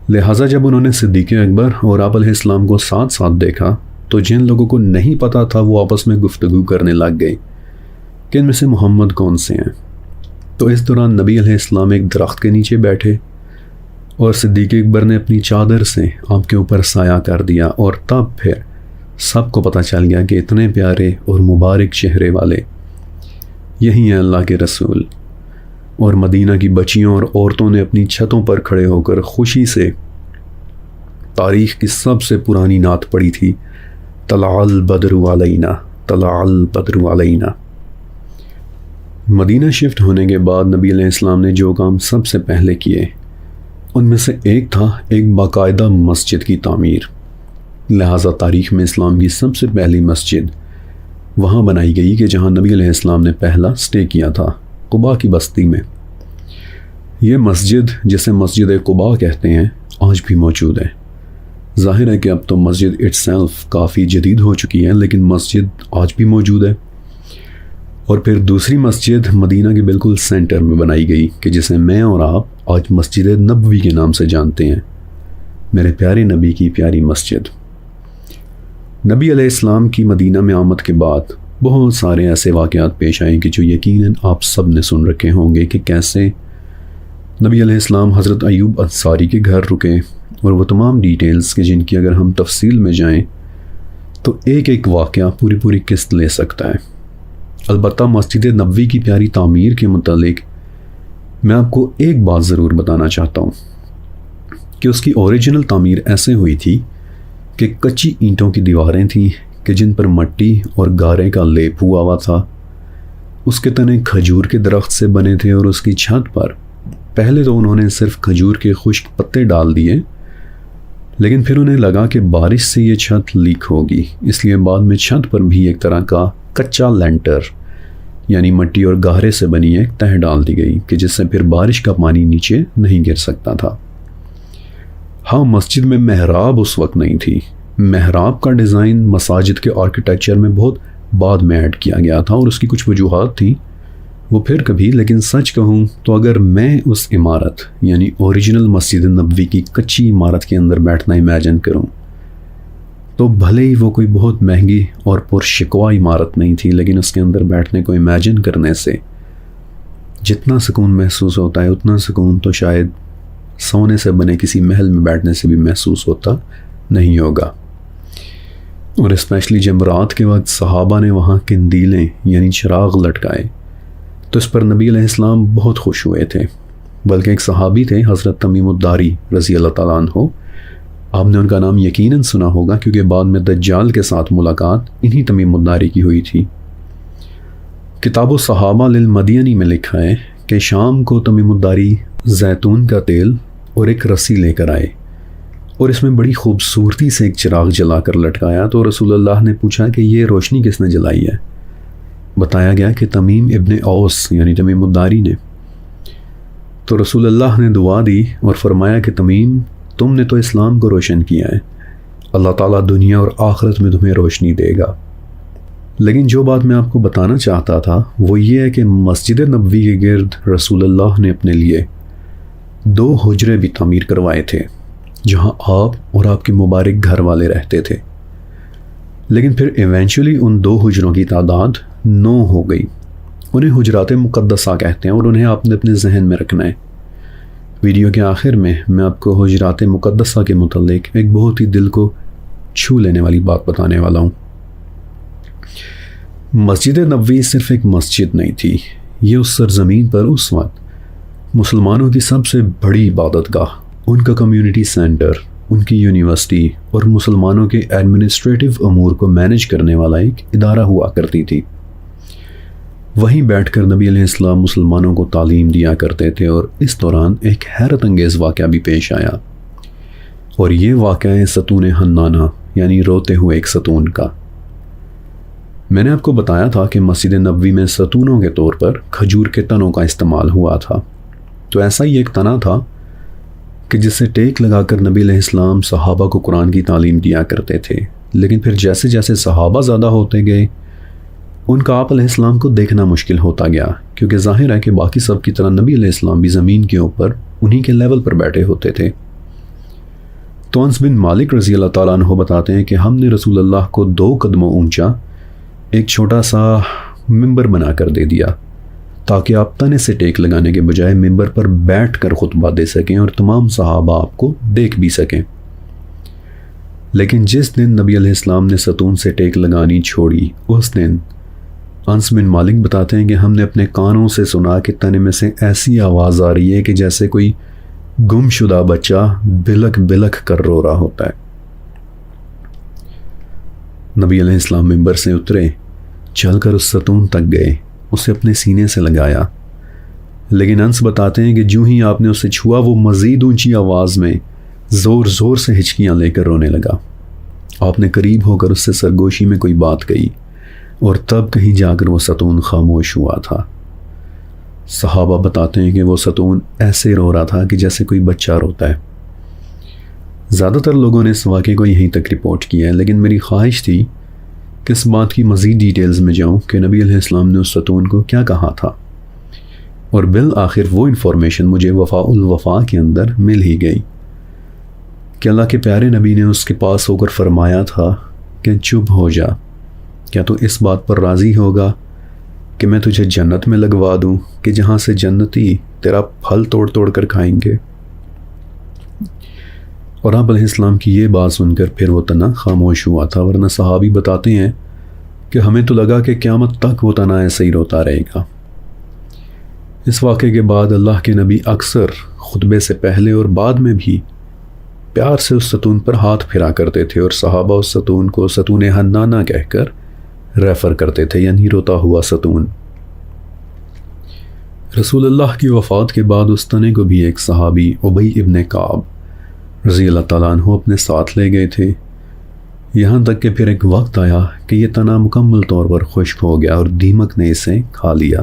Speaker 1: لہٰذا جب انہوں نے صدیق اکبر اور آپ علیہ السلام کو ساتھ ساتھ دیکھا تو جن لوگوں کو نہیں پتا تھا وہ آپس میں گفتگو کرنے لگ گئے کہ ان میں سے محمد کون سے ہیں۔ تو اس دوران نبی علیہ السلام ایک درخت کے نیچے بیٹھے، اور صدیق اکبر نے اپنی چادر سے آپ کے اوپر سایہ کر دیا، اور تب پھر سب کو پتہ چل گیا کہ اتنے پیارے اور مبارک چہرے والے یہی ہیں اللہ کے رسول۔ اور مدینہ کی بچیوں اور عورتوں نے اپنی چھتوں پر کھڑے ہو کر خوشی سے تاریخ کی سب سے پرانی نعت پڑھی تھی، طلع البدر علینا، طلع البدر علینا۔ مدینہ شفٹ ہونے کے بعد نبی علیہ السلام نے جو کام سب سے پہلے کیے ان میں سے ایک تھا ایک باقاعدہ مسجد کی تعمیر۔ لہٰذا تاریخ میں اسلام کی سب سے پہلی مسجد وہاں بنائی گئی کہ جہاں نبی علیہ السلام نے پہلا سٹے کیا تھا، قباء کی بستی میں۔ یہ مسجد جسے مسجد قباء کہتے ہیں آج بھی موجود ہے۔ ظاہر ہے کہ اب تو مسجد اٹسیلف کافی جدید ہو چکی ہے، لیکن مسجد آج بھی موجود ہے۔ اور پھر دوسری مسجد مدینہ کے بالکل سینٹر میں بنائی گئی کہ جسے میں اور آپ آج مسجد نبوی کے نام سے جانتے ہیں، میرے پیارے نبی کی پیاری مسجد۔ نبی علیہ السلام کی مدینہ میں آمد کے بعد بہت سارے ایسے واقعات پیش آئے کہ جو یقیناً آپ سب نے سن رکھے ہوں گے کہ کیسے نبی علیہ السلام حضرت ایوب انصاری کے گھر رکے، اور وہ تمام ڈیٹیلز کہ جن کی اگر ہم تفصیل میں جائیں تو ایک ایک واقعہ پوری قسط لے سکتا ہے۔ البتہ مسجد نبوی کی پیاری تعمیر کے متعلق میں آپ کو ایک بات ضرور بتانا چاہتا ہوں کہ اس کی اوریجنل تعمیر ایسے ہوئی تھی کہ کچی اینٹوں کی دیواریں تھیں کہ جن پر مٹی اور گارے کا لیپ ہوا تھا۔ اس کے تنے کھجور کے درخت سے بنے تھے، اور اس کی چھت پر پہلے تو انہوں نے صرف کھجور کے خشک پتے ڈال دیے، لیکن پھر انہیں لگا کہ بارش سے یہ چھت لیک ہوگی، اس لیے بعد میں چھت پر بھی ایک طرح کا کچا لینٹر یعنی مٹی اور گہرے سے بنی ایک تہ ڈال دی گئی کہ جس سے پھر بارش کا پانی نیچے نہیں گر سکتا تھا۔ ہاں، مسجد میں محراب اس وقت نہیں تھی۔ محراب کا ڈیزائن مساجد کے آرکیٹیکچر میں بہت بعد میں ایڈ کیا گیا تھا، اور اس کی کچھ وجوہات تھیں، وہ پھر کبھی۔ لیکن سچ کہوں تو اگر میں اس عمارت یعنی اوریجنل مسجد نبوی کی کچی عمارت کے اندر بیٹھنا امیجن کروں تو بھلے ہی وہ کوئی بہت مہنگی اور پرشکوا عمارت نہیں تھی، لیکن اس کے اندر بیٹھنے کو امیجن کرنے سے جتنا سکون محسوس ہوتا ہے اتنا سکون تو شاید سونے سے بنے کسی محل میں بیٹھنے سے بھی محسوس ہوتا نہیں ہوگا۔ اور اسپیشلی جب رات کے وقت صحابہ نے وہاں قندیلیں یعنی چراغ لٹکائے تو اس پر نبی علیہ السلام بہت خوش ہوئے تھے۔ بلکہ ایک صحابی تھے حضرت تمیم الداری رضی اللہ تعالیٰ عنہ. آپ نے ان کا نام یقیناً سنا ہوگا کیونکہ بعد میں دجال کے ساتھ ملاقات انہی تمیم الداری کی ہوئی تھی. کتاب الصحابہ للمدینی میں لکھا ہے کہ شام کو تمیم الداری زیتون کا تیل اور ایک رسی لے کر آئے اور اس میں بڑی خوبصورتی سے ایک چراغ جلا کر لٹکایا. تو رسول اللہ نے پوچھا کہ یہ روشنی کس نے جلائی ہے؟ بتایا گیا کہ تمیم ابن اوس یعنی تمیم الداری نے. تو رسول اللہ نے دعا دی اور فرمایا کہ تمیم، تم نے تو اسلام کو روشن کیا ہے، اللہ تعالیٰ دنیا اور آخرت میں تمہیں روشنی دے گا. لیکن جو بات میں آپ کو بتانا چاہتا تھا وہ یہ ہے کہ مسجد نبوی کے گرد رسول اللہ نے اپنے لیے 2 حجرے بھی تعمیر کروائے تھے جہاں آپ اور آپ کے مبارک گھر والے رہتے تھے. لیکن پھر ایونچولی ان 2 حجروں کی تعداد 9 ہو گئی. انہیں حجرات مقدسہ کہتے ہیں اور انہیں آپ نے اپنے ذہن میں رکھنا ہے. ویڈیو کے آخر میں آپ کو حجرات مقدسہ کے متعلق ایک بہت ہی دل کو چھو لینے والی بات بتانے والا ہوں. مسجد نبوی صرف ایک مسجد نہیں تھی، یہ اس سرزمین پر اس وقت مسلمانوں کی سب سے بڑی عبادت گاہ، ان کا کمیونٹی سینٹر، ان کی یونیورسٹی اور مسلمانوں کے ایڈمنسٹریٹو امور کو مینج کرنے والا ایک ادارہ ہوا کرتی تھی. وہیں بیٹھ کر نبی علیہ السلام مسلمانوں کو تعلیم دیا کرتے تھے اور اس دوران ایک حیرت انگیز واقعہ بھی پیش آیا، اور یہ واقعہ ہے ستون حنانہ یعنی روتے ہوئے ایک ستون کا. میں نے آپ کو بتایا تھا کہ مسجد نبوی میں ستونوں کے طور پر کھجور کے تنوں کا استعمال ہوا تھا. تو ایسا ہی ایک تنا تھا کہ جس سے ٹیک لگا کر نبی علیہ السلام صحابہ کو قرآن کی تعلیم دیا کرتے تھے. لیکن پھر جیسے جیسے صحابہ زیادہ ہوتے گئے ان کا آپ علیہ السلام کو دیکھنا مشکل ہوتا گیا، کیونکہ ظاہر ہے کہ باقی سب کی طرح نبی علیہ السلام بھی زمین کے اوپر انہی کے لیول پر بیٹھے ہوتے تھے. تو انس بن مالک رضی اللہ تعالیٰ عنہ بتاتے ہیں کہ ہم نے رسول اللہ کو 2 قدموں اونچا ایک چھوٹا سا ممبر بنا کر دے دیا تاکہ آپ تنے سے ٹیک لگانے کے بجائے ممبر پر بیٹھ کر خطبہ دے سکیں اور تمام صحابہ آپ کو دیکھ بھی سکیں. لیکن جس دن نبی علیہ السلام نے ستون سے ٹیک لگانی چھوڑی، اس دن انس بن مالک بتاتے ہیں کہ ہم نے اپنے کانوں سے سنا کہ تنے میں سے ایسی آواز آ رہی ہے کہ جیسے کوئی گم شدہ بچہ بلک بلک کر رو رہا ہوتا ہے. نبی علیہ السلام ممبر سے اترے، چل کر اس ستون تک گئے، اسے اپنے سینے سے لگایا. لیکن انس بتاتے ہیں کہ جو ہی آپ نے اسے چھوا وہ مزید اونچی آواز میں زور زور سے ہچکیاں لے کر رونے لگا. آپ نے قریب ہو کر اس سے سرگوشی میں کوئی بات کہی اور تب کہیں جا کر وہ ستون خاموش ہوا تھا. صحابہ بتاتے ہیں کہ وہ ستون ایسے رو رہا تھا کہ جیسے کوئی بچہ روتا ہے. زیادہ تر لوگوں نے اس واقعے کو یہیں تک رپورٹ کیا ہے، لیکن میری خواہش تھی کہ اس بات کی مزید ڈیٹیلز میں جاؤں کہ نبی علیہ السلام نے اس ستون کو کیا کہا تھا. اور بالآخر وہ انفارمیشن مجھے وفاء الوفا کے اندر مل ہی گئی کہ اللہ کے پیارے نبی نے اس کے پاس ہو کر فرمایا تھا کہ چپ ہو جا، کیا تو اس بات پر راضی ہوگا کہ میں تجھے جنت میں لگوا دوں کہ جہاں سے جنتی تیرا پھل توڑ توڑ کر کھائیں گے. اور آپ علیہ السلام کی یہ بات سن کر پھر وہ تنا خاموش ہوا تھا، ورنہ صحابی بتاتے ہیں کہ ہمیں تو لگا کہ قیامت تک وہ تنا ایسے ہی روتا رہے گا. اس واقعے کے بعد اللہ کے نبی اکثر خطبے سے پہلے اور بعد میں بھی پیار سے اس ستون پر ہاتھ پھرا کرتے تھے اور صحابہ اس ستون کو ستون حنانہ کہہ کر ریفر کرتے تھے، یعنی روتا ہوا ستون. رسول اللہ کی وفات کے بعد اس تنے کو بھی ایک صحابی ابی ابن کعب رضی اللہ تعالیٰ عنہ اپنے ساتھ لے گئے تھے، یہاں تک کہ پھر ایک وقت آیا کہ یہ تنا مکمل طور پر خشک ہو گیا اور دیمک نے اسے کھا لیا.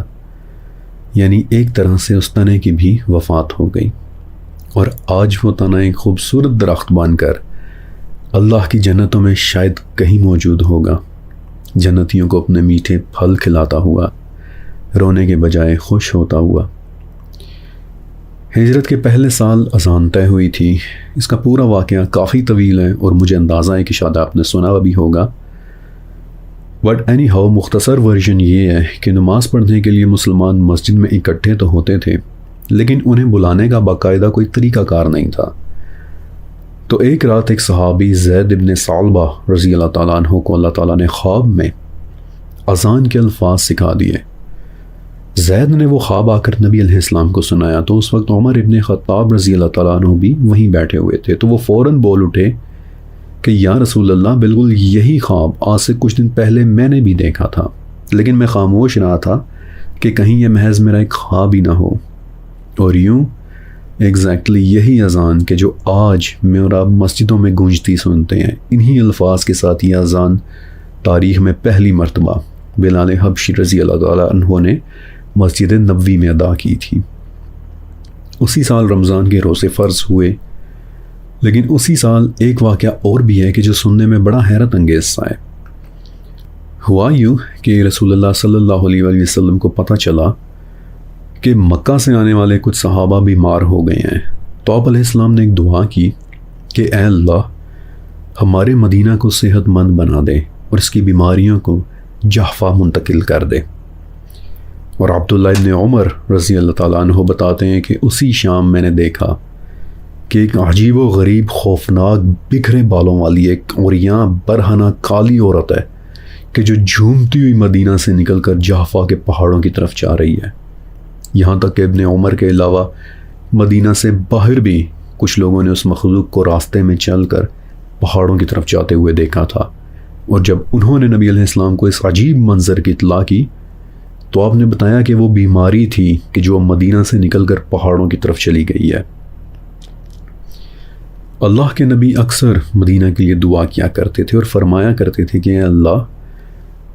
Speaker 1: یعنی ایک طرح سے اس تنے کی بھی وفات ہو گئی، اور آج وہ تنا ایک خوبصورت درخت بن کر اللہ کی جنتوں میں شاید کہیں موجود ہوگا، جنتیوں کو اپنے میٹھے پھل کھلاتا ہوا، رونے کے بجائے خوش ہوتا ہوا. ہجرت کے پہلے سال اذان طے ہوئی تھی. اس کا پورا واقعہ کافی طویل ہے اور مجھے اندازہ ہے کہ شاید آپ نے سنا بھی ہوگا، بٹ اینی ہاؤ مختصر ورژن یہ ہے کہ نماز پڑھنے کے لیے مسلمان مسجد میں اکٹھے تو ہوتے تھے، لیکن انہیں بلانے کا باقاعدہ کوئی طریقہ کار نہیں تھا. تو ایک رات ایک صحابی زید ابن ثعلبہ رضی اللہ تعالیٰ عنہ کو اللہ تعالیٰ نے خواب میں اذان کے الفاظ سکھا دیے. زید نے وہ خواب آ کر نبی علیہ السلام کو سنایا تو اس وقت عمر ابن خطاب رضی اللہ تعالیٰ عنہ بھی وہیں بیٹھے ہوئے تھے، تو وہ فوراً بول اٹھے کہ یا رسول اللہ، بالکل یہی خواب آج سے کچھ دن پہلے میں نے بھی دیکھا تھا، لیکن میں خاموش رہا تھا کہ کہیں یہ محض میرا ایک خواب ہی نہ ہو۔ اور یوں ایگزیکٹلی یہی اذان کہ جو آج میں اور آپ مسجدوں میں گونجتی سنتے ہیں، انہی الفاظ کے ساتھ یہ اذان تاریخ میں پہلی مرتبہ بلال حبشی رضی اللہ تعالیٰ عنہ نے مسجد نبوی میں ادا کی تھی۔ اسی سال رمضان کے روزے فرض ہوئے، لیکن اسی سال ایک واقعہ اور بھی ہے کہ جو سننے میں بڑا حیرت انگیز سا ہے۔ ہوا یوں کہ رسول اللہ صلی اللہ علیہ وآلہ وسلم کو پتہ چلا کہ مکہ سے آنے والے کچھ صحابہ بیمار ہو گئے ہیں، تو آپ علیہ السلام نے ایک دعا کی کہ اے اللہ، ہمارے مدینہ کو صحت مند بنا دے اور اس کی بیماریوں کو جحفہ منتقل کر دے۔ اور عبداللہ ابن عمر رضی اللہ تعالیٰ عنہ بتاتے ہیں کہ اسی شام میں نے دیکھا کہ ایک عجیب و غریب خوفناک بکھرے بالوں والی ایک عریاں برہنہ کالی عورت ہے کہ جو جھومتی ہوئی مدینہ سے نکل کر جحفہ کے پہاڑوں کی طرف جا رہی ہے۔ یہاں تک کہ ابن عمر کے علاوہ مدینہ سے باہر بھی کچھ لوگوں نے اس مخلوق کو راستے میں چل کر پہاڑوں کی طرف جاتے ہوئے دیکھا تھا، اور جب انہوں نے نبی علیہ السلام کو اس عجیب منظر کی اطلاع کی تو آپ نے بتایا کہ وہ بیماری تھی کہ جو مدینہ سے نکل کر پہاڑوں کی طرف چلی گئی ہے۔ اللہ کے نبی اکثر مدینہ کے لیے دعا کیا کرتے تھے اور فرمایا کرتے تھے کہ اے اللہ،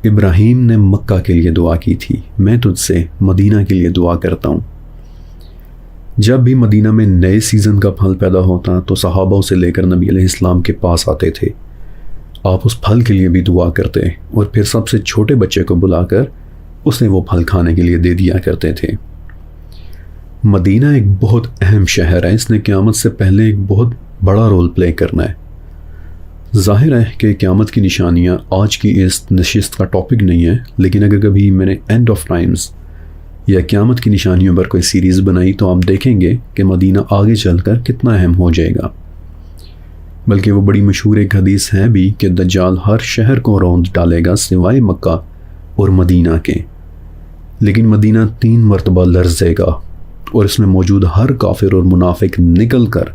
Speaker 1: ابراہیم نے مکہ کے لیے دعا کی تھی، میں تجھ سے مدینہ کے لیے دعا کرتا ہوں۔ جب بھی مدینہ میں نئے سیزن کا پھل پیدا ہوتا تو صحابہ اسے لے کر نبی علیہ السلام کے پاس آتے تھے، آپ اس پھل کے لیے بھی دعا کرتے اور پھر سب سے چھوٹے بچے کو بلا کر اسے وہ پھل کھانے کے لیے دے دیا کرتے تھے۔ مدینہ ایک بہت اہم شہر ہے، اس نے قیامت سے پہلے ایک بہت بڑا رول پلے کرنا ہے۔ ظاہر ہے کہ قیامت کی نشانیاں آج کی اس نشست کا ٹاپک نہیں ہے، لیکن اگر کبھی میں نے اینڈ آف ٹائمز یا قیامت کی نشانیوں پر کوئی سیریز بنائی تو آپ دیکھیں گے کہ مدینہ آگے چل کر کتنا اہم ہو جائے گا۔ بلکہ وہ بڑی مشہور ایک حدیث ہے بھی کہ دجال ہر شہر کو روند ڈالے گا سوائے مکہ اور مدینہ کے، لیکن مدینہ 3 مرتبہ لرزے گا اور اس میں موجود ہر کافر اور منافق نکل کر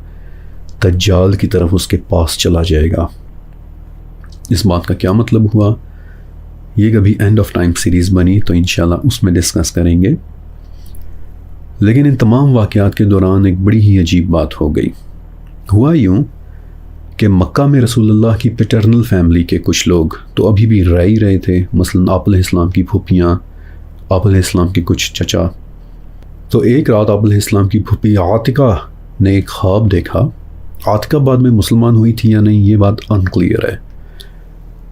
Speaker 1: دجال کی طرف اس کے پاس چلا جائے گا۔ اس بات کا کیا مطلب ہوا؟ یہ کبھی اینڈ آف ٹائم سیریز بنی تو انشاءاللہ اس میں ڈسکس کریں گے۔ لیکن ان تمام واقعات کے دوران ایک بڑی ہی عجیب بات ہو گئی۔ ہوا یوں کہ مکہ میں رسول اللہ کی پیٹرنل فیملی کے کچھ لوگ تو ابھی بھی رہ ہی رہے تھے، مثلا آپ علیہ السلام کی پھوپھیاں، آپ علیہ السلام کے کچھ چچا۔ تو ایک رات آپ علیہ السلام کی پھوپھی عاتقہ نے ایک خواب دیکھا۔ عاتقہ بعد میں مسلمان ہوئی تھی یا نہیں یہ بات انکلیئر ہے۔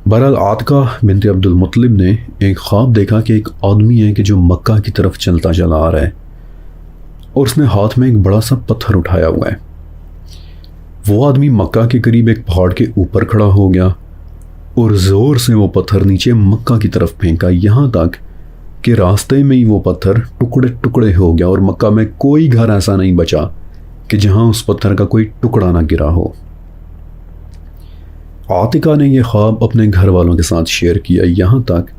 Speaker 1: بہرحال عاتقہ بنت عبد المطلب نے ایک خواب دیکھا کہ ایک آدمی ہے کہ جو مکہ کی طرف چلتا چلا آ رہا ہے اور اس نے ہاتھ میں ایک بڑا سا پتھر اٹھایا ہوا ہے۔ وہ آدمی مکہ کے قریب ایک پہاڑ کے اوپر کھڑا ہو گیا اور زور سے وہ پتھر نیچے مکہ کی طرف پھینکا، یہاں تک کہ راستے میں ہی وہ پتھر ٹکڑے ٹکڑے ہو گیا اور مکہ میں کوئی گھر ایسا نہیں بچا کہ جہاں اس پتھر کا کوئی ٹکڑا نہ گرا ہو۔ عاتقہ نے یہ خواب اپنے گھر والوں کے ساتھ شیئر کیا، یہاں تک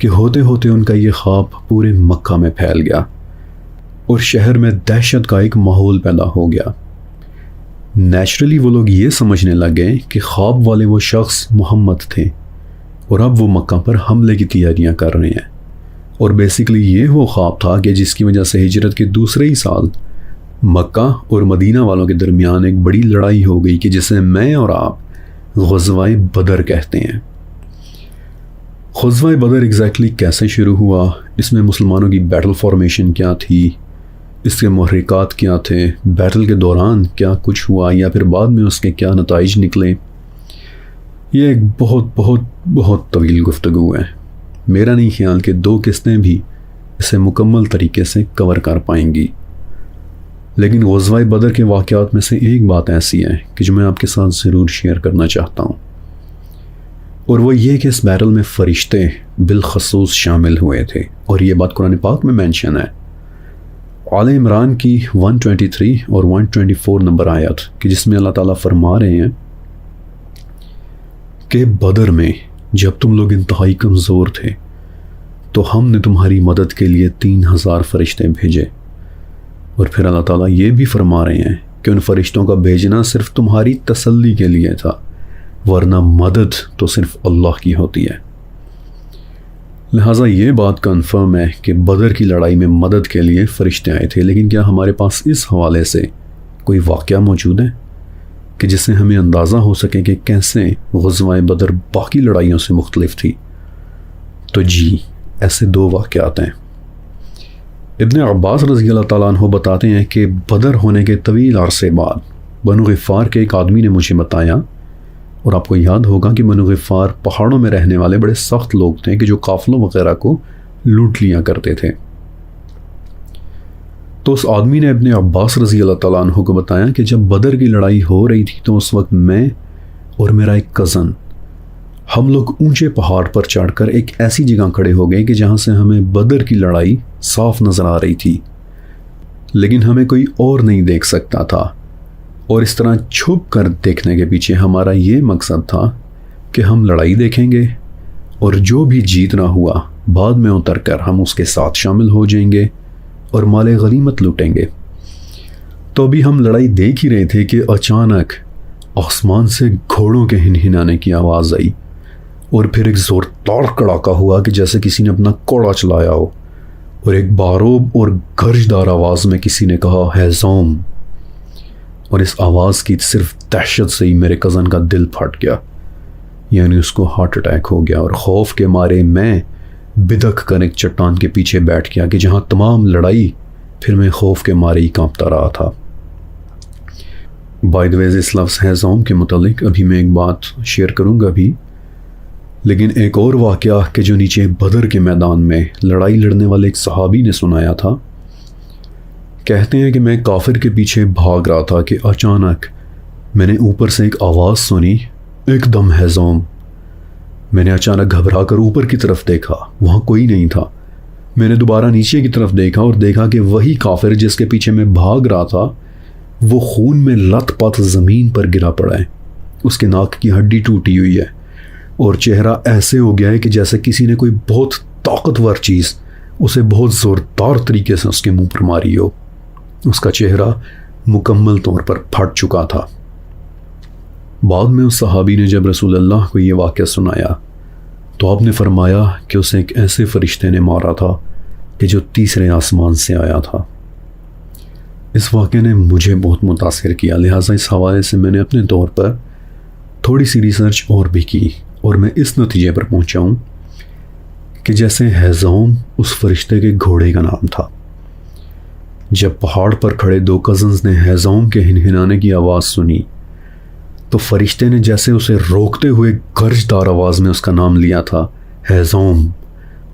Speaker 1: کہ ہوتے ہوتے ان کا یہ خواب پورے مکہ میں پھیل گیا اور شہر میں دہشت کا ایک ماحول پیدا ہو گیا۔ نیچرلی وہ لوگ یہ سمجھنے لگے کہ خواب والے وہ شخص محمد تھے اور اب وہ مکہ پر حملے کی تیاریاں کر رہے ہیں، اور بیسیکلی یہ وہ خواب تھا کہ جس کی وجہ سے ہجرت کے دوسرے ہی سال مکہ اور مدینہ والوں کے درمیان ایک بڑی لڑائی ہو گئی کہ جسے میں اور آپ غزوہ بدر کہتے ہیں۔ غزوہ بدر ایگزیکٹلی کیسے شروع ہوا، اس میں مسلمانوں کی بیٹل فارمیشن کیا تھی، اس کے محرکات کیا تھے، بیٹل کے دوران کیا کچھ ہوا، یا پھر بعد میں اس کے کیا نتائج نکلے، یہ ایک بہت بہت بہت طویل گفتگو ہے۔ میرا نہیں خیال کہ 2 قسطیں بھی اسے مکمل طریقے سے کور کر پائیں گی، لیکن غزوہ بدر کے واقعات میں سے ایک بات ایسی ہے کہ جو میں آپ کے ساتھ ضرور شیئر کرنا چاہتا ہوں، اور وہ یہ کہ اس بیٹل میں فرشتے بالخصوص شامل ہوئے تھے، اور یہ بات قرآن پاک میں مینشن ہے، آل عمران کی 123 اور 124 نمبر آیت، کہ جس میں اللہ تعالیٰ فرما رہے ہیں کہ بدر میں جب تم لوگ انتہائی کمزور تھے تو ہم نے تمہاری مدد کے لیے 3000 فرشتے بھیجے۔ اور پھر اللہ تعالیٰ یہ بھی فرما رہے ہیں کہ ان فرشتوں کا بھیجنا صرف تمہاری تسلی کے لیے تھا، ورنہ مدد تو صرف اللہ کی ہوتی ہے۔ لہٰذا یہ بات کنفرم ہے کہ بدر کی لڑائی میں مدد کے لیے فرشتے آئے تھے، لیکن کیا ہمارے پاس اس حوالے سے کوئی واقعہ موجود ہے کہ جس سے ہمیں اندازہ ہو سکے کہ کیسے غزوہ بدر باقی لڑائیوں سے مختلف تھی؟ تو جی، ایسے 2 واقعات ہیں۔ ابن عباس رضی اللہ تعالیٰ عنہ بتاتے ہیں کہ بدر ہونے کے طویل عرصے بعد بنو غفار کے ایک آدمی نے مجھے بتایا، اور آپ کو یاد ہوگا کہ بنو غفار پہاڑوں میں رہنے والے بڑے سخت لوگ تھے کہ جو قافلوں وغیرہ کو لوٹ لیا کرتے تھے۔ تو اس آدمی نے ابن عباس رضی اللہ تعالیٰ عنہ کو بتایا کہ جب بدر کی لڑائی ہو رہی تھی تو اس وقت میں اور میرا ایک کزن ہم لوگ اونچے پہاڑ پر چڑھ کر ایک ایسی جگہ کھڑے ہو گئے کہ جہاں سے ہمیں بدر کی لڑائی صاف نظر آ رہی تھی، لیکن ہمیں کوئی اور نہیں دیکھ سکتا تھا، اور اس طرح چھپ کر دیکھنے کے پیچھے ہمارا یہ مقصد تھا کہ ہم لڑائی دیکھیں گے اور جو بھی جیتنا ہوا بعد میں اتر کر ہم اس کے ساتھ شامل ہو جائیں گے اور مال غنیمت لوٹیں گے۔ تو ابھی ہم لڑائی دیکھ ہی رہے تھے کہ اچانک آسمان سے گھوڑوں کے ہنہنانے کی آواز آئی، اور پھر ایک زوردار کڑاکا ہوا کہ جیسے کسی نے اپنا کوڑا چلایا ہو، اور ایک باروب اور گرجدار آواز میں کسی نے کہا ہے زوم، اور اس آواز کی صرف دہشت سے ہی میرے کزن کا دل پھٹ گیا، یعنی اس کو ہارٹ اٹیک ہو گیا، اور خوف کے مارے میں بدک کر ایک چٹان کے پیچھے بیٹھ گیا کہ جہاں تمام لڑائی پھر میں خوف کے مارے ہی کانپتا رہا تھا۔ بائی دی وے، اس لفظ ہے زوم کے متعلق ابھی میں ایک بات شیئر کروں گا بھی، لیکن ایک اور واقعہ کہ جو نیچے بدر کے میدان میں لڑائی لڑنے والے ایک صحابی نے سنایا تھا۔ کہتے ہیں کہ میں کافر کے پیچھے بھاگ رہا تھا کہ اچانک میں نے اوپر سے ایک آواز سنی، ایک دم ہے زوم۔ میں نے اچانک گھبرا کر اوپر کی طرف دیکھا، وہاں کوئی نہیں تھا۔ میں نے دوبارہ نیچے کی طرف دیکھا اور دیکھا کہ وہی کافر جس کے پیچھے میں بھاگ رہا تھا وہ خون میں لت پت زمین پر گرا پڑا ہے، اس کے ناک کی ہڈی ٹوٹی ہوئی ہے، اور چہرہ ایسے ہو گیا ہے کہ جیسے کسی نے کوئی بہت طاقتور چیز اسے بہت زوردار طریقے سے اس کے منہ پر ماری ہو۔ اس کا چہرہ مکمل طور پر پھٹ چکا تھا۔ بعد میں اس صحابی نے جب رسول اللہ کو یہ واقعہ سنایا تو آپ نے فرمایا کہ اسے ایک ایسے فرشتے نے مارا تھا کہ جو تیسرے آسمان سے آیا تھا۔ اس واقعے نے مجھے بہت متاثر کیا، لہٰذا اس حوالے سے میں نے اپنے طور پر تھوڑی سی ریسرچ اور بھی کی، اور میں اس نتیجے پر پہنچا ہوں کہ جیسے ہیزوم اس فرشتے کے گھوڑے کا نام تھا۔ جب پہاڑ پر کھڑے 2 کزنز نے ہیزوم کے ہنہنانے کی آواز سنی تو فرشتے نے جیسے اسے روکتے ہوئے گرجدار آواز میں اس کا نام لیا تھا، ہیزوم،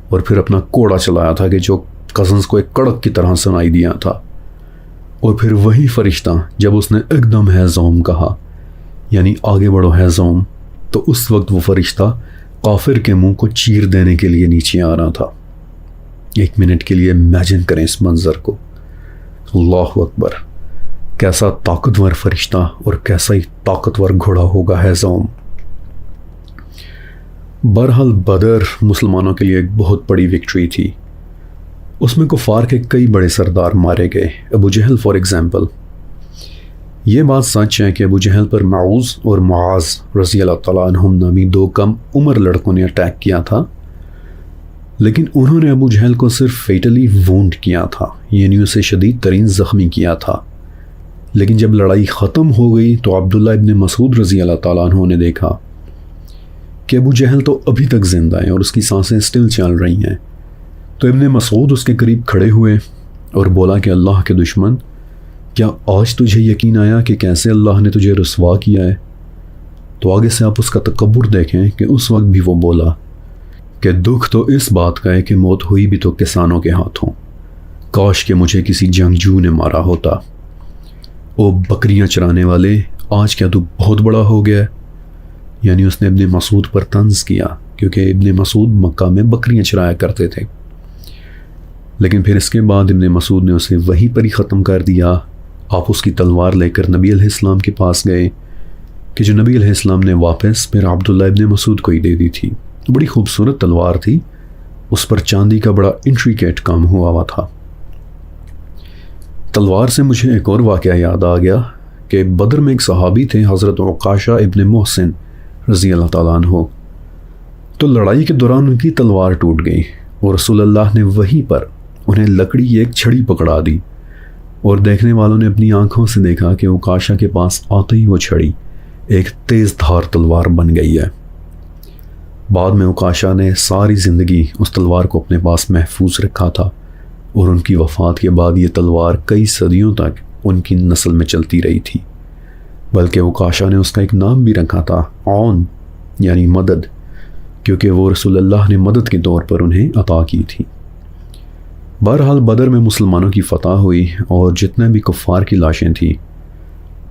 Speaker 1: اور پھر اپنا کوڑا چلایا تھا کہ جو کزنز کو ایک کڑک کی طرح سنائی دیا تھا۔ اور پھر وہی فرشتہ جب اس نے ایک دم ہیزوم کہا، یعنی آگے بڑھو ہیزوم، تو اس وقت وہ فرشتہ کافر کے منہ کو چیر دینے کے لیے نیچے آ رہا تھا۔ 1 منٹ کے لیے امیجن کریں اس منظر کو۔ اللہ اکبر، کیسا طاقتور فرشتہ اور کیسا ہی طاقتور گھوڑا ہوگا ہیزوم۔ بہرحال بدر مسلمانوں کے لیے ایک بہت بڑی وکٹری تھی۔ اس میں کفار کے کئی بڑے سردار مارے گئے، ابو جہل فار ایگزامپل۔ یہ بات سچ ہے کہ ابو جہل پر معوذ اور معاذ رضی اللہ تعالیٰ عنہم نامی 2 کم عمر لڑکوں نے اٹیک کیا تھا، لیکن انہوں نے ابو جہل کو صرف فیٹلی وونڈ کیا تھا، یعنی اسے شدید ترین زخمی کیا تھا۔ لیکن جب لڑائی ختم ہو گئی تو عبداللہ ابن مسعود رضی اللہ تعالیٰ عنہ نے دیکھا کہ ابو جہل تو ابھی تک زندہ ہے اور اس کی سانسیں سٹل چل رہی ہیں۔ تو ابن مسعود اس کے قریب کھڑے ہوئے اور بولا کہ اللہ کے دشمن، کیا آج تجھے یقین آیا کہ کیسے اللہ نے تجھے رسوا کیا ہے؟ تو آگے سے آپ اس کا تکبر دیکھیں کہ اس وقت بھی وہ بولا کہ دکھ تو اس بات کا ہے کہ موت ہوئی بھی تو کسانوں کے ہاتھوں، کاش کہ مجھے کسی جنگجو نے مارا ہوتا۔ او بکریاں چرانے والے، آج کیا تو بہت بڑا ہو گیا ہے؟ یعنی اس نے ابن مسعود پر طنز کیا، کیونکہ ابن مسعود مکہ میں بکریاں چرایا کرتے تھے۔ لیکن پھر اس کے بعد ابن مسعود نے اسے وہیں پر ہی ختم کر دیا۔ آپ اس کی تلوار لے کر نبی علیہ السلام کے پاس گئے کہ جو نبی علیہ السلام نے واپس پھر عبداللہ ابن مسعود کو ہی دے دی تھی۔ بڑی خوبصورت تلوار تھی، اس پر چاندی کا بڑا انٹریکیٹ کام ہوا تھا۔ تلوار سے مجھے ایک اور واقعہ یاد آ گیا کہ بدر میں ایک صحابی تھے حضرت عکاشہ ابن محسن رضی اللہ تعالیٰ عنہ۔ تو لڑائی کے دوران ان کی تلوار ٹوٹ گئی اور رسول اللہ نے وہیں پر انہیں لکڑی کی ایک چھڑی پکڑا دی، اور دیکھنے والوں نے اپنی آنکھوں سے دیکھا کہ عکاشہ کے پاس آتے ہی وہ چھڑی ایک تیز دھار تلوار بن گئی ہے۔ بعد میں عکاشہ نے ساری زندگی اس تلوار کو اپنے پاس محفوظ رکھا تھا، اور ان کی وفات کے بعد یہ تلوار کئی صدیوں تک ان کی نسل میں چلتی رہی تھی، بلکہ عکاشہ نے اس کا ایک نام بھی رکھا تھا، عون، یعنی مدد، کیونکہ وہ رسول اللہ نے مدد کے طور پر انہیں عطا کی تھی۔ بہرحال بدر میں مسلمانوں کی فتح ہوئی، اور جتنے بھی کفار کی لاشیں تھیں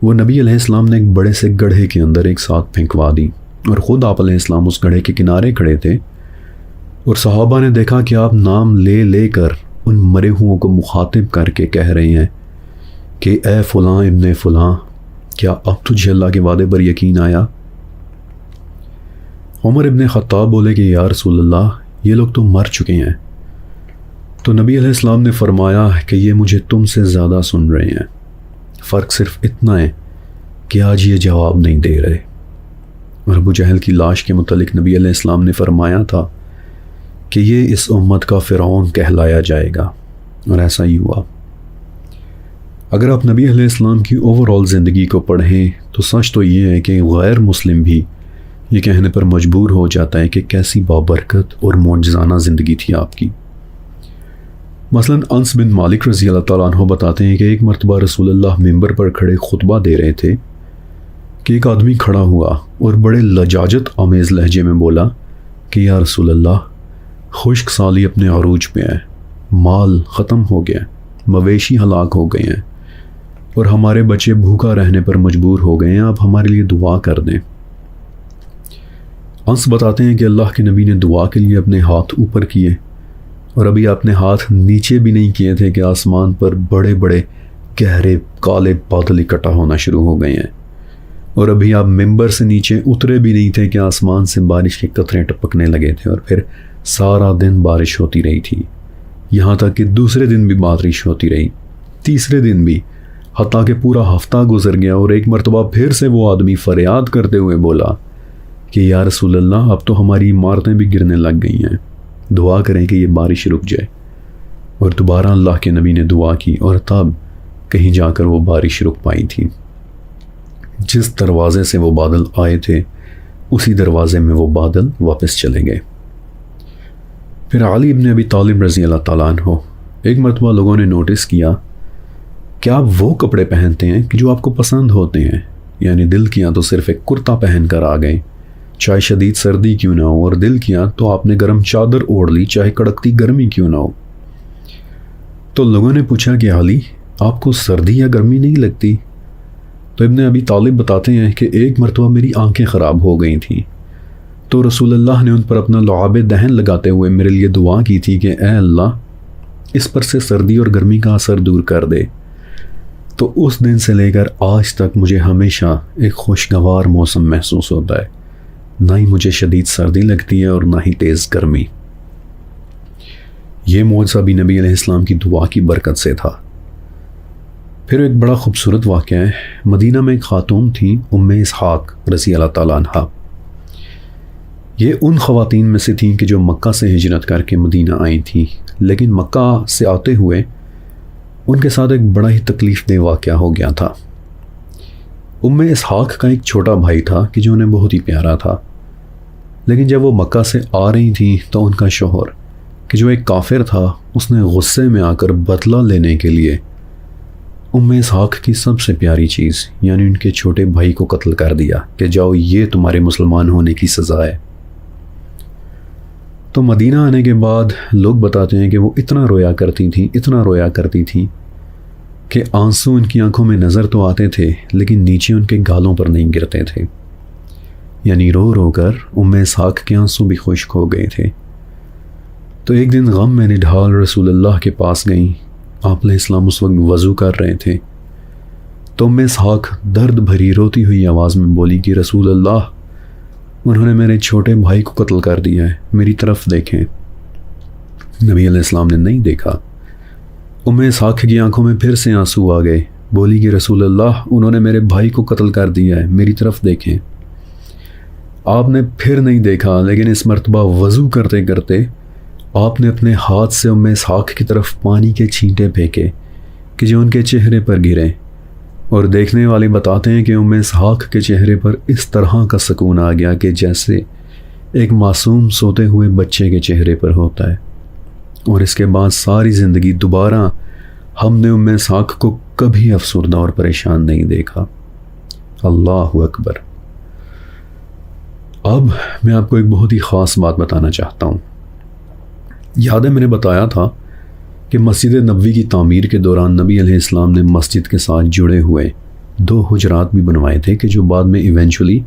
Speaker 1: وہ نبی علیہ السلام نے ایک بڑے سے گڑھے کے اندر ایک ساتھ پھینکوا دی، اور خود آپ علیہ السلام اس گڑھے کے کنارے کھڑے تھے، اور صحابہ نے دیکھا کہ آپ نام لے لے کر ان مرے ہوں کو مخاطب کر کے کہہ رہے ہیں کہ اے فلاں ابن فلاں، کیا اب تجھے اللہ کے وعدے پر یقین آیا؟ عمر ابن خطاب بولے کہ یا رسول اللہ، یہ لوگ تو مر چکے ہیں۔ تو نبی علیہ السلام نے فرمایا کہ یہ مجھے تم سے زیادہ سن رہے ہیں، فرق صرف اتنا ہے کہ آج یہ جواب نہیں دے رہے۔ اور ابو جہل کی لاش کے متعلق نبی علیہ السلام نے فرمایا تھا کہ یہ اس امت کا فرعون کہلایا جائے گا، اور ایسا ہی ہوا۔ اگر آپ نبی علیہ السلام کی اوورآل زندگی کو پڑھیں تو سچ تو یہ ہے کہ غیر مسلم بھی یہ کہنے پر مجبور ہو جاتا ہے کہ کیسی بابرکت اور معجزانہ زندگی تھی آپ کی۔ مثلا انس بن مالک رضی اللہ تعالیٰ عنہ بتاتے ہیں کہ ایک مرتبہ رسول اللہ ممبر پر کھڑے خطبہ دے رہے تھے کہ ایک آدمی کھڑا ہوا اور بڑے لجاجت آمیز لہجے میں بولا کہ یا رسول اللہ، خشک سالی اپنے عروج پہ ہے، مال ختم ہو گیا، مویشی ہلاک ہو گئے ہیں، اور ہمارے بچے بھوکا رہنے پر مجبور ہو گئے ہیں، آپ ہمارے لیے دعا کر دیں۔ انس بتاتے ہیں کہ اللہ کے نبی نے دعا کے لیے اپنے ہاتھ اوپر کیے، اور ابھی اپنے ہاتھ نیچے بھی نہیں کیے تھے کہ آسمان پر بڑے بڑے گہرے کالے بادل اکٹھا ہونا شروع ہو گئے ہیں، اور ابھی آپ ممبر سے نیچے اترے بھی نہیں تھے کہ آسمان سے بارش کے قطرے ٹپکنے لگے تھے، اور پھر سارا دن بارش ہوتی رہی تھی، یہاں تک کہ دوسرے دن بھی بارش ہوتی رہی، تیسرے دن بھی، حتیٰ کہ پورا ہفتہ گزر گیا، اور ایک مرتبہ پھر سے وہ آدمی فریاد کرتے ہوئے بولا کہ یا رسول اللہ، اب تو ہماری عمارتیں بھی گرنے لگ گئی ہیں، دعا کریں کہ یہ بارش رک جائے۔ اور دوبارہ اللہ کے نبی نے دعا کی، اور تب کہیں جا کر وہ بارش رک پائی تھی۔ جس دروازے سے وہ بادل آئے تھے اسی دروازے میں وہ بادل واپس چلے گئے۔ پھر علی ابن ابی طالب رضی اللہ تعالیٰ عنہ، ایک مرتبہ لوگوں نے نوٹس کیا کہ آپ وہ کپڑے پہنتے ہیں کہ جو آپ کو پسند ہوتے ہیں، یعنی دل کیا تو صرف ایک کرتا پہن کر آ گئے، چاہے شدید سردی کیوں نہ ہو، اور دل کیا تو آپ نے گرم چادر اوڑھ لی، چاہے کڑکتی گرمی کیوں نہ ہو۔ تو لوگوں نے پوچھا کہ علی، آپ کو سردی یا گرمی نہیں لگتی؟ تو ابن ابی طالب بتاتے ہیں کہ ایک مرتبہ میری آنکھیں خراب ہو گئی تھیں، تو رسول اللہ نے ان پر اپنا لعاب دہن لگاتے ہوئے میرے لیے دعا کی تھی کہ اے اللہ، اس پر سے سردی اور گرمی کا اثر دور کر دے۔ تو اس دن سے لے کر آج تک مجھے ہمیشہ ایک خوشگوار موسم محسوس ہوتا ہے، نہ ہی مجھے شدید سردی لگتی ہے اور نہ ہی تیز گرمی۔ یہ معجزہ بھی نبی علیہ السلام کی دعا کی برکت سے تھا۔ پھر ایک بڑا خوبصورت واقعہ ہے، مدینہ میں ایک خاتون تھیں، ام اسحاق رضی اللہ تعالیٰ عنہ۔ یہ ان خواتین میں سے تھیں کہ جو مکہ سے ہجرت کر کے مدینہ آئی تھیں، لیکن مکہ سے آتے ہوئے ان کے ساتھ ایک بڑا ہی تکلیف دہ واقعہ ہو گیا تھا۔ ام اسحاق کا ایک چھوٹا بھائی تھا کہ جو انہیں بہت ہی پیارا تھا، لیکن جب وہ مکہ سے آ رہی تھیں تو ان کا شوہر کہ جو ایک کافر تھا، اس نے غصے میں آ کر بدلہ لینے کے لیے ام اسحاق کی سب سے پیاری چیز یعنی ان کے چھوٹے بھائی کو قتل کر دیا کہ جاؤ، یہ تمہارے مسلمان ہونے کی سزا ہے۔ تو مدینہ آنے کے بعد لوگ بتاتے ہیں کہ وہ اتنا رویا کرتی تھیں کہ آنسو ان کی آنکھوں میں نظر تو آتے تھے لیکن نیچے ان کے گالوں پر نہیں گرتے تھے، یعنی رو رو کر ام اسحاق کے آنسو بھی خشک ہو گئے تھے۔ تو ایک دن غم میں نڈھال رسول اللہ کے پاس گئیں، آپ علیہ السلام اس وقت وضو کر رہے تھے، تو ام اسحاق درد بھری روتی ہوئی آواز میں بولی کہ رسول اللہ، انہوں نے میرے چھوٹے بھائی کو قتل کر دیا ہے، میری طرف دیکھیں۔ نبی علیہ السلام نے نہیں دیکھا۔ اسحاق کی آنکھوں میں پھر سے آنسو آ گئے۔ بولی کہ رسول اللہ، انہوں نے میرے بھائی کو قتل کر دیا ہے، میری طرف دیکھیں۔ آپ نے پھر نہیں دیکھا، لیکن اس مرتبہ وضو کرتے کرتے آپ نے اپنے ہاتھ سے اسحاق کی طرف پانی کے چھینٹے پھینکے کہ جو ان کے چہرے پر گرے، اور دیکھنے والے بتاتے ہیں کہ اسحاق کے چہرے پر اس طرح کا سکون آ گیا کہ جیسے ایک معصوم سوتے ہوئے بچے کے چہرے پر ہوتا ہے۔ اور اس کے بعد ساری زندگی دوبارہ ہم نے اسحاق کو کبھی افسردہ اور پریشان نہیں دیکھا۔ اللہ اکبر۔ اب میں آپ کو ایک بہت ہی خاص بات بتانا چاہتا ہوں۔ یاد ہے میں نے بتایا تھا کہ مسجد نبوی کی تعمیر کے دوران نبی علیہ السلام نے مسجد کے ساتھ جڑے ہوئے 2 حجرات بھی بنوائے تھے کہ جو بعد میں ایونچولی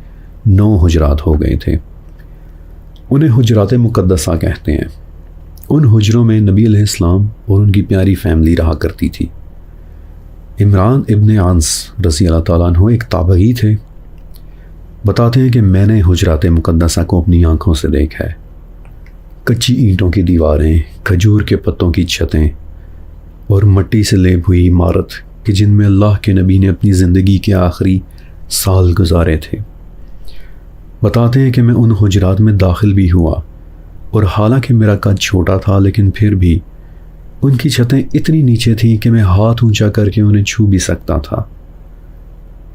Speaker 1: 9 حجرات ہو گئے تھے۔ انہیں حجرات مقدسہ کہتے ہیں۔ ان حجروں میں نبی علیہ السلام اور ان کی پیاری فیملی رہا کرتی تھی۔ عمران ابن عنس رضی اللہ تعالیٰ عنہ ایک تابعی تھے۔ بتاتے ہیں کہ میں نے حجرات مقدسہ کو اپنی آنکھوں سے دیکھا ہے۔ کچی اینٹوں کی دیواریں، کھجور کے پتوں کی چھتیں اور مٹی سے لیپ ہوئی عمارت کہ جن میں اللہ کے نبی نے اپنی زندگی کے آخری سال گزارے تھے۔ بتاتے ہیں کہ میں ان حجرات میں داخل بھی ہوا، اور حالانکہ میرا قد چھوٹا تھا لیکن پھر بھی ان کی چھتیں اتنی نیچے تھیں کہ میں ہاتھ اونچا کر کے انہیں چھو بھی سکتا تھا۔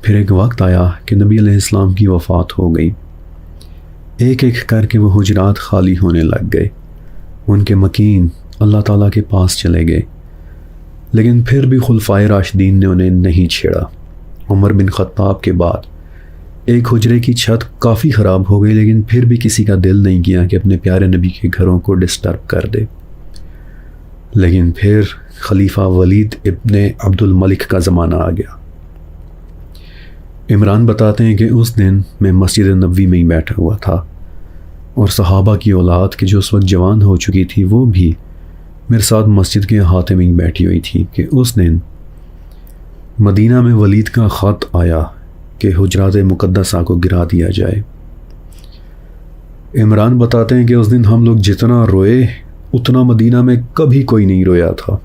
Speaker 1: پھر ایک وقت آیا کہ نبی علیہ السلام کی وفات ہو گئی۔ ایک ایک کر کے وہ حجرات خالی ہونے لگ گئے۔ ان کے مکین اللہ تعالیٰ کے پاس چلے گئے، لیکن پھر بھی خلفائے راشدین نے انہیں نہیں چھیڑا۔ عمر بن خطاب کے بعد ایک حجرے کی چھت کافی خراب ہو گئی، لیکن پھر بھی کسی کا دل نہیں کیا کہ اپنے پیارے نبی کے گھروں کو ڈسٹرب کر دے۔ لیکن پھر خلیفہ ولید ابن عبد الملک کا زمانہ آ گیا۔ عمران بتاتے ہیں کہ اس دن میں مسجد نبوی میں ہی بیٹھا ہوا تھا، اور صحابہ کی اولاد کہ جو اس وقت جوان ہو چکی تھی وہ بھی میرے ساتھ مسجد کے احاطے میں ہی بیٹھی ہوئی تھی کہ اس دن مدینہ میں ولید کا خط آیا کہ حجرات مقدسہ کو گرا دیا جائے۔ عمران بتاتے ہیں کہ اس دن ہم لوگ جتنا روئے اتنا مدینہ میں کبھی کوئی نہیں رویا تھا۔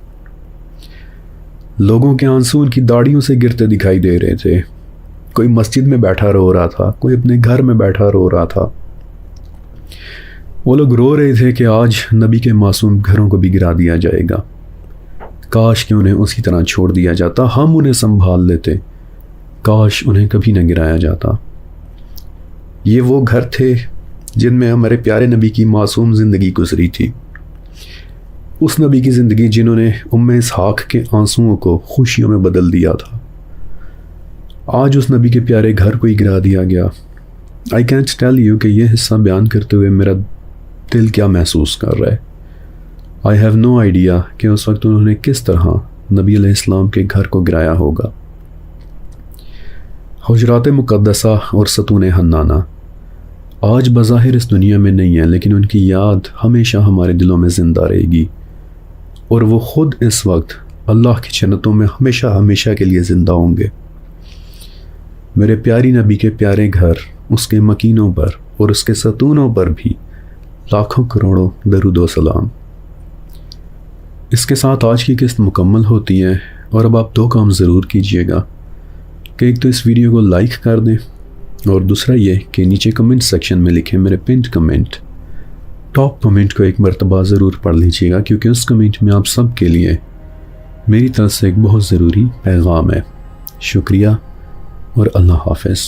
Speaker 1: لوگوں کے آنسو ان کی داڑھیوں سے گرتے دکھائی دے رہے تھے۔ کوئی مسجد میں بیٹھا رو رہا تھا، کوئی اپنے گھر میں بیٹھا رو رہا تھا۔ وہ لوگ رو رہے تھے کہ آج نبی کے معصوم گھروں کو بھی گرا دیا جائے گا۔ کاش کہ انہیں اسی طرح چھوڑ دیا جاتا، ہم انہیں سنبھال لیتے، کاش انہیں کبھی نہ گرایا جاتا۔ یہ وہ گھر تھے جن میں ہمارے پیارے نبی کی معصوم زندگی گزری تھی، اس نبی کی زندگی جنہوں نے اسحاق کے آنسوؤں کو خوشیوں میں بدل دیا تھا۔ آج اس نبی کے پیارے گھر کو ہی گرا دیا گیا۔ آئی کینٹ ٹیل یو کہ یہ حصہ بیان کرتے ہوئے میرا دل کیا محسوس کر رہا ہے۔ آئی ہیو نو آئیڈیا کہ اس وقت انہوں نے کس طرح نبی علیہ السلام کے گھر کو گرایا ہوگا۔ حجرات مقدسہ اور ستون حنانہ آج بظاہر اس دنیا میں نہیں ہیں، لیکن ان کی یاد ہمیشہ ہمارے دلوں میں زندہ رہے گی، اور وہ خود اس وقت اللہ کی جنتوں میں ہمیشہ ہمیشہ کے لیے زندہ ہوں گے۔ میرے پیاری نبی کے پیارے گھر، اس کے مکینوں پر اور اس کے ستونوں پر بھی لاکھوں کروڑوں درود و سلام۔ اس کے ساتھ آج کی قسط مکمل ہوتی ہے، اور اب آپ 2 کام ضرور کیجئے گا کہ ایک تو اس ویڈیو کو لائک کر دیں، اور دوسرا یہ کہ نیچے کمنٹ سیکشن میں لکھیں میرے پنڈ کمنٹ۔ ٹاپ کمنٹ کو ایک مرتبہ ضرور پڑھ لیجیے گا، کیونکہ اس کمنٹ میں آپ سب کے لیے میری طرف سے ایک بہت ضروری پیغام ہے۔ شکریہ اور اللہ حافظ۔